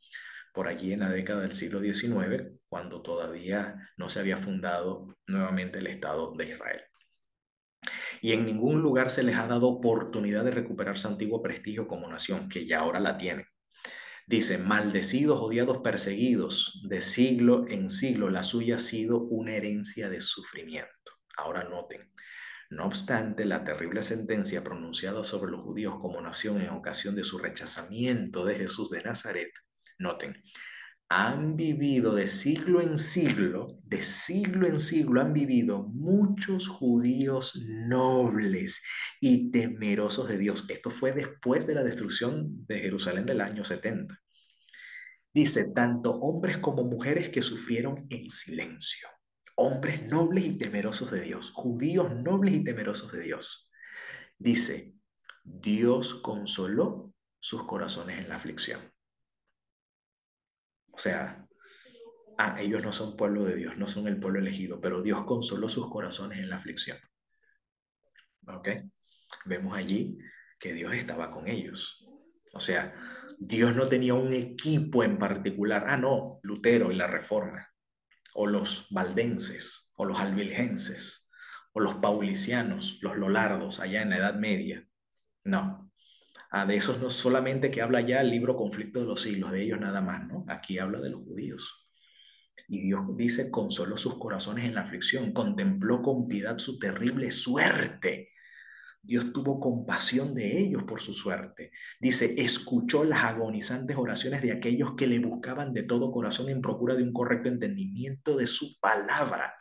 Speaker 1: por allí en la década del siglo XIX, cuando todavía no se había fundado nuevamente el Estado de Israel. Y en ningún lugar se les ha dado oportunidad de recuperar su antiguo prestigio como nación, que ya ahora la tienen. Dice, maldecidos, odiados, perseguidos, de siglo en siglo, la suya ha sido una herencia de sufrimiento. Ahora noten, no obstante, la terrible sentencia pronunciada sobre los judíos como nación en ocasión de su rechazamiento de Jesús de Nazaret, noten, han vivido de siglo en siglo, han vivido muchos judíos nobles y temerosos de Dios. Esto fue después de la destrucción de Jerusalén del año 70. Dice, tanto hombres como mujeres que sufrieron en silencio. Hombres nobles y temerosos de Dios, judíos nobles y temerosos de Dios. Dice, Dios consoló sus corazones en la aflicción. O sea, ellos no son pueblo de Dios, no son el pueblo elegido, pero Dios consoló sus corazones en la aflicción. ¿Ok? Vemos allí que Dios estaba con ellos. O sea, Dios no tenía un equipo en particular. No, Lutero y la Reforma, o los valdenses, o los albigenses, o los paulicianos, los lolardos allá en la Edad Media. No. De esos no solamente que habla ya el libro Conflicto de los Siglos, de ellos nada más, ¿no? Aquí habla de los judíos. Y Dios dice, consoló sus corazones en la aflicción, contempló con piedad su terrible suerte. Dios tuvo compasión de ellos por su suerte. Dice, escuchó las agonizantes oraciones de aquellos que le buscaban de todo corazón en procura de un correcto entendimiento de su palabra.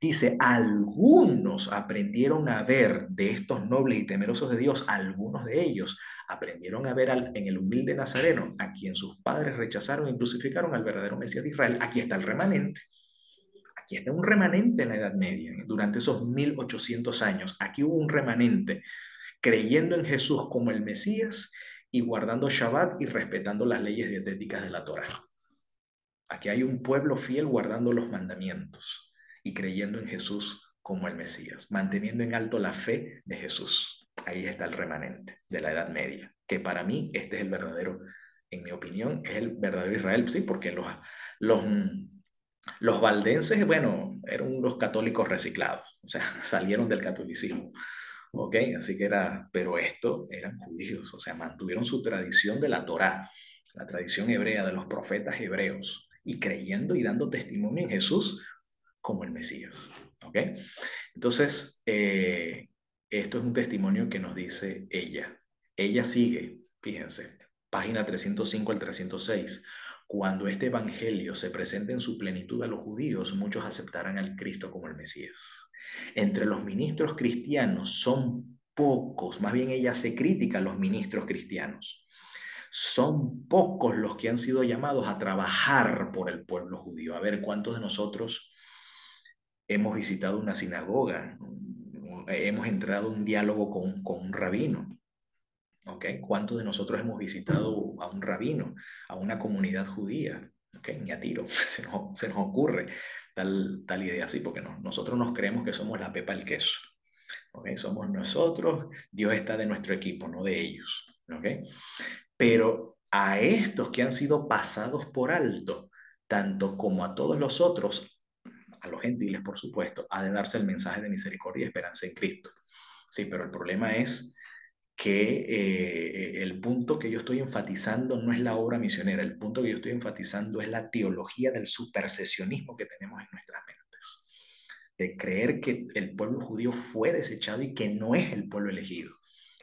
Speaker 1: Dice, algunos aprendieron a ver de estos nobles y temerosos de Dios, algunos de ellos aprendieron a ver en el humilde Nazareno, a quien sus padres rechazaron y crucificaron al verdadero Mesías de Israel. Aquí está el remanente. Aquí está un remanente en la Edad Media, durante esos 1800 años. Aquí hubo un remanente creyendo en Jesús como el Mesías y guardando Shabbat y respetando las leyes dietéticas de la Torá. Aquí hay un pueblo fiel guardando los mandamientos y creyendo en Jesús como el Mesías, manteniendo en alto la fe de Jesús. Ahí está el remanente de la Edad Media, que para mí este es el verdadero, en mi opinión, es el verdadero Israel, sí, porque los, los valdenses, bueno, eran los católicos reciclados, o sea, salieron del catolicismo. ¿Ok? Así que pero esto eran judíos, o sea, mantuvieron su tradición de la Torá, la tradición hebrea de los profetas hebreos, y creyendo y dando testimonio en Jesús como el Mesías. ¿Ok? Entonces, esto es un testimonio que nos dice ella. Ella sigue, fíjense, página 305 al 306. Cuando este evangelio se presente en su plenitud a los judíos, muchos aceptarán al Cristo como el Mesías. Entre los ministros cristianos son pocos, más bien ella hace crítica a los ministros cristianos. Son pocos los que han sido llamados a trabajar por el pueblo judío. A ver, ¿cuántos de nosotros hemos visitado una sinagoga? Hemos entrado a un diálogo con un rabino? ¿Ok? ¿Cuántos de nosotros hemos visitado a un rabino, a una comunidad judía? ¿Ok? Ni a tiro, se nos ocurre tal idea así, porque no, nosotros nos creemos que somos la pepa del queso. ¿Ok? Somos nosotros, Dios está de nuestro equipo, no de ellos. ¿Ok? Pero a estos que han sido pasados por alto, tanto como a todos los otros, a los gentiles, por supuesto, ha de darse el mensaje de misericordia y esperanza en Cristo. Sí, pero el problema es que el punto que yo estoy enfatizando no es la obra misionera, el punto que yo estoy enfatizando es la teología del supersesionismo que tenemos en nuestras mentes, de creer que el pueblo judío fue desechado y que no es el pueblo elegido.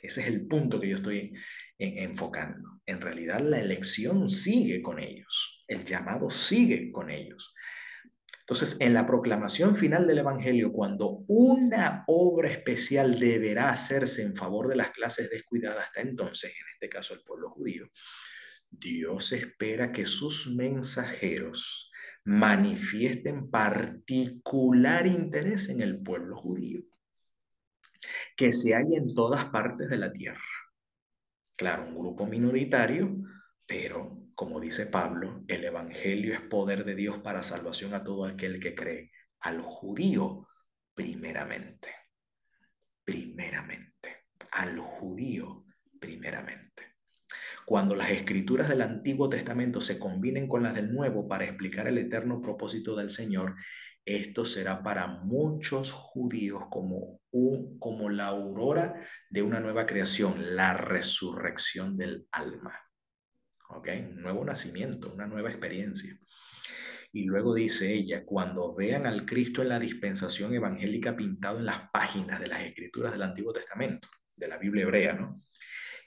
Speaker 1: Ese es el punto que yo estoy enfocando. En realidad la elección sigue con ellos, el llamado sigue con ellos. Entonces, en la proclamación final del Evangelio, cuando una obra especial deberá hacerse en favor de las clases descuidadas hasta entonces, en este caso el pueblo judío, Dios espera que sus mensajeros manifiesten particular interés en el pueblo judío, que se halla en todas partes de la tierra. Claro, un grupo minoritario, pero como dice Pablo, el Evangelio es poder de Dios para salvación a todo aquel que cree, al judío primeramente, primeramente, al judío primeramente. Cuando las escrituras del Antiguo Testamento se combinen con las del Nuevo para explicar el eterno propósito del Señor, esto será para muchos judíos como la aurora de una nueva creación, la resurrección del alma. ¿Ok? Un nuevo nacimiento, una nueva experiencia. Y luego dice ella, cuando vean al Cristo en la dispensación evangélica pintado en las páginas de las escrituras del Antiguo Testamento, de la Biblia hebrea, ¿no?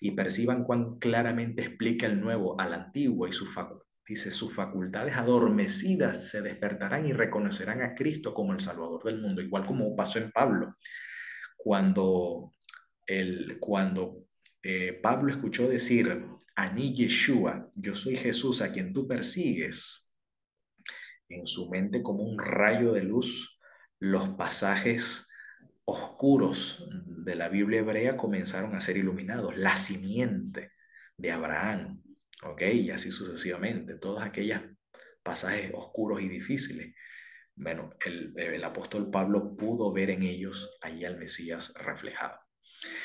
Speaker 1: Y perciban cuán claramente explica el nuevo al antiguo y dice, sus facultades adormecidas se despertarán y reconocerán a Cristo como el Salvador del mundo, igual como pasó en Pablo, cuando, cuando Pablo escuchó decir, Ani Yeshua, yo soy Jesús a quien tú persigues, en su mente como un rayo de luz, los pasajes oscuros de la Biblia hebrea comenzaron a ser iluminados. La simiente de Abraham, ¿ok? Y así sucesivamente. Todos aquellos pasajes oscuros y difíciles. Bueno, el apóstol Pablo pudo ver en ellos ahí al Mesías reflejado.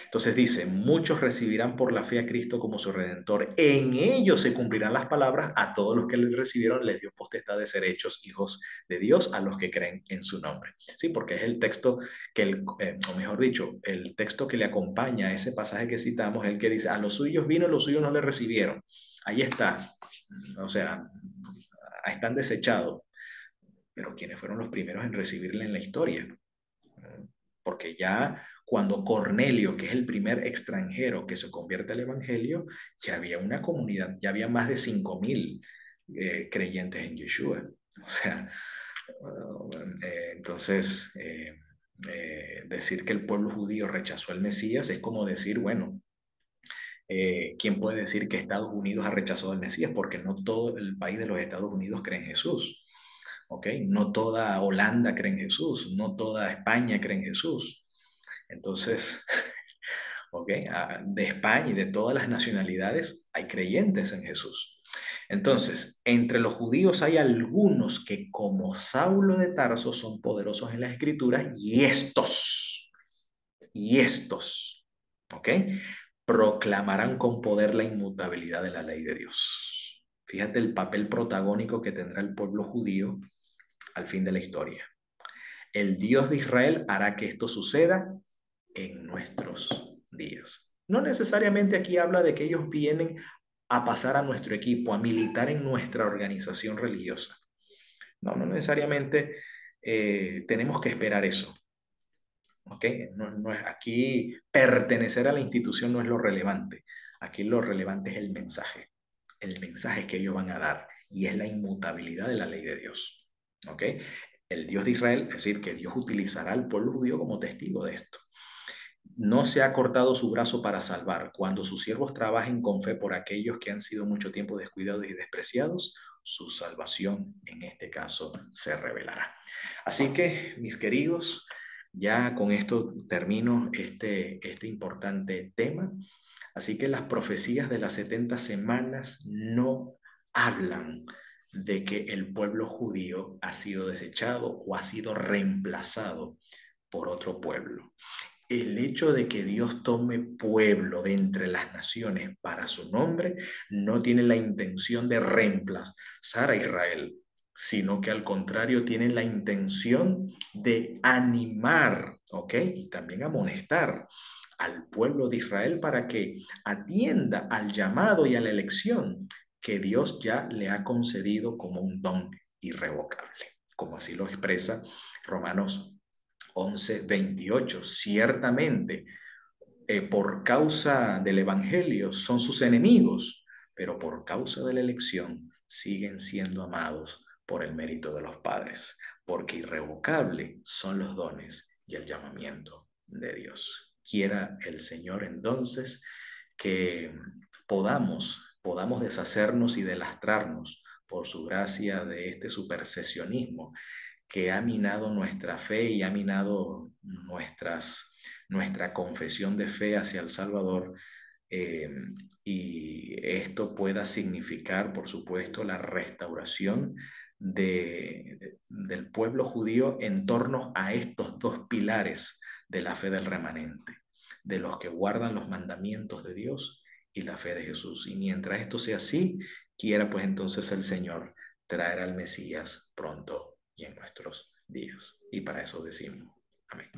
Speaker 1: Entonces dice, muchos recibirán por la fe a Cristo como su redentor. En ellos se cumplirán las palabras, a todos los que le recibieron les dio potestad de ser hechos hijos de Dios a los que creen en su nombre. Sí, porque es el texto o mejor dicho, el texto que le acompaña a ese pasaje que citamos, el que dice, a los suyos vino, los suyos no le recibieron. Ahí está. O sea, están desechados. Pero ¿quiénes fueron los primeros en recibirle en la historia? Porque ya cuando Cornelio, que es el primer extranjero que se convierte al Evangelio, ya había una comunidad, ya había más de 5.000 creyentes en Yeshua. O sea, entonces, decir que el pueblo judío rechazó al Mesías es como decir, bueno, ¿quién puede decir que Estados Unidos ha rechazado al Mesías? Porque no todo el país de los Estados Unidos cree en Jesús. ¿Ok? No toda Holanda cree en Jesús, no toda España cree en Jesús. Entonces, ¿ok? De España y de todas las nacionalidades hay creyentes en Jesús. Entonces, entre los judíos hay algunos que como Saulo de Tarso son poderosos en las escrituras y estos, ¿ok? Proclamarán con poder la inmutabilidad de la ley de Dios. Fíjate el papel protagónico que tendrá el pueblo judío al fin de la historia. El Dios de Israel hará que esto suceda en nuestros días. No necesariamente aquí habla de que ellos vienen a pasar a nuestro equipo, a militar en nuestra organización religiosa. No, no necesariamente tenemos que esperar eso. ¿Ok? No es, aquí pertenecer a la institución no es lo relevante. Aquí lo relevante es el mensaje. El mensaje que ellos van a dar. Y es la inmutabilidad de la ley de Dios. ¿Ok? El Dios de Israel, es decir, que Dios utilizará al pueblo judío como testigo de esto. No se ha cortado su brazo para salvar. Cuando sus siervos trabajen con fe por aquellos que han sido mucho tiempo descuidados y despreciados, su salvación en este caso se revelará. Así que, mis queridos, ya con esto termino este importante tema. Así que las profecías de las 70 semanas no hablan de que el pueblo judío ha sido desechado o ha sido reemplazado por otro pueblo. El hecho de que Dios tome pueblo de entre las naciones para su nombre no tiene la intención de reemplazar a Israel, sino que al contrario tiene la intención de animar, ¿ok? Y también amonestar al pueblo de Israel para que atienda al llamado y a la elección que Dios ya le ha concedido como un don irrevocable, como así lo expresa Romanos 11:28. Ciertamente, por causa del Evangelio son sus enemigos, pero por causa de la elección siguen siendo amados por el mérito de los padres, porque irrevocable son los dones y el llamamiento de Dios. Quiera el Señor entonces que podamos deshacernos y delastrarnos por su gracia de este supersesionismo que ha minado nuestra fe y ha minado nuestra confesión de fe hacia el Salvador. eh, y esto pueda significar, por supuesto, la restauración del pueblo judío en torno a estos dos pilares de la fe del remanente, de los que guardan los mandamientos de Dios y la fe de Jesús. Y mientras esto sea así, quiera pues entonces el Señor traer al Mesías pronto y en nuestros días. Y para eso decimos, amén.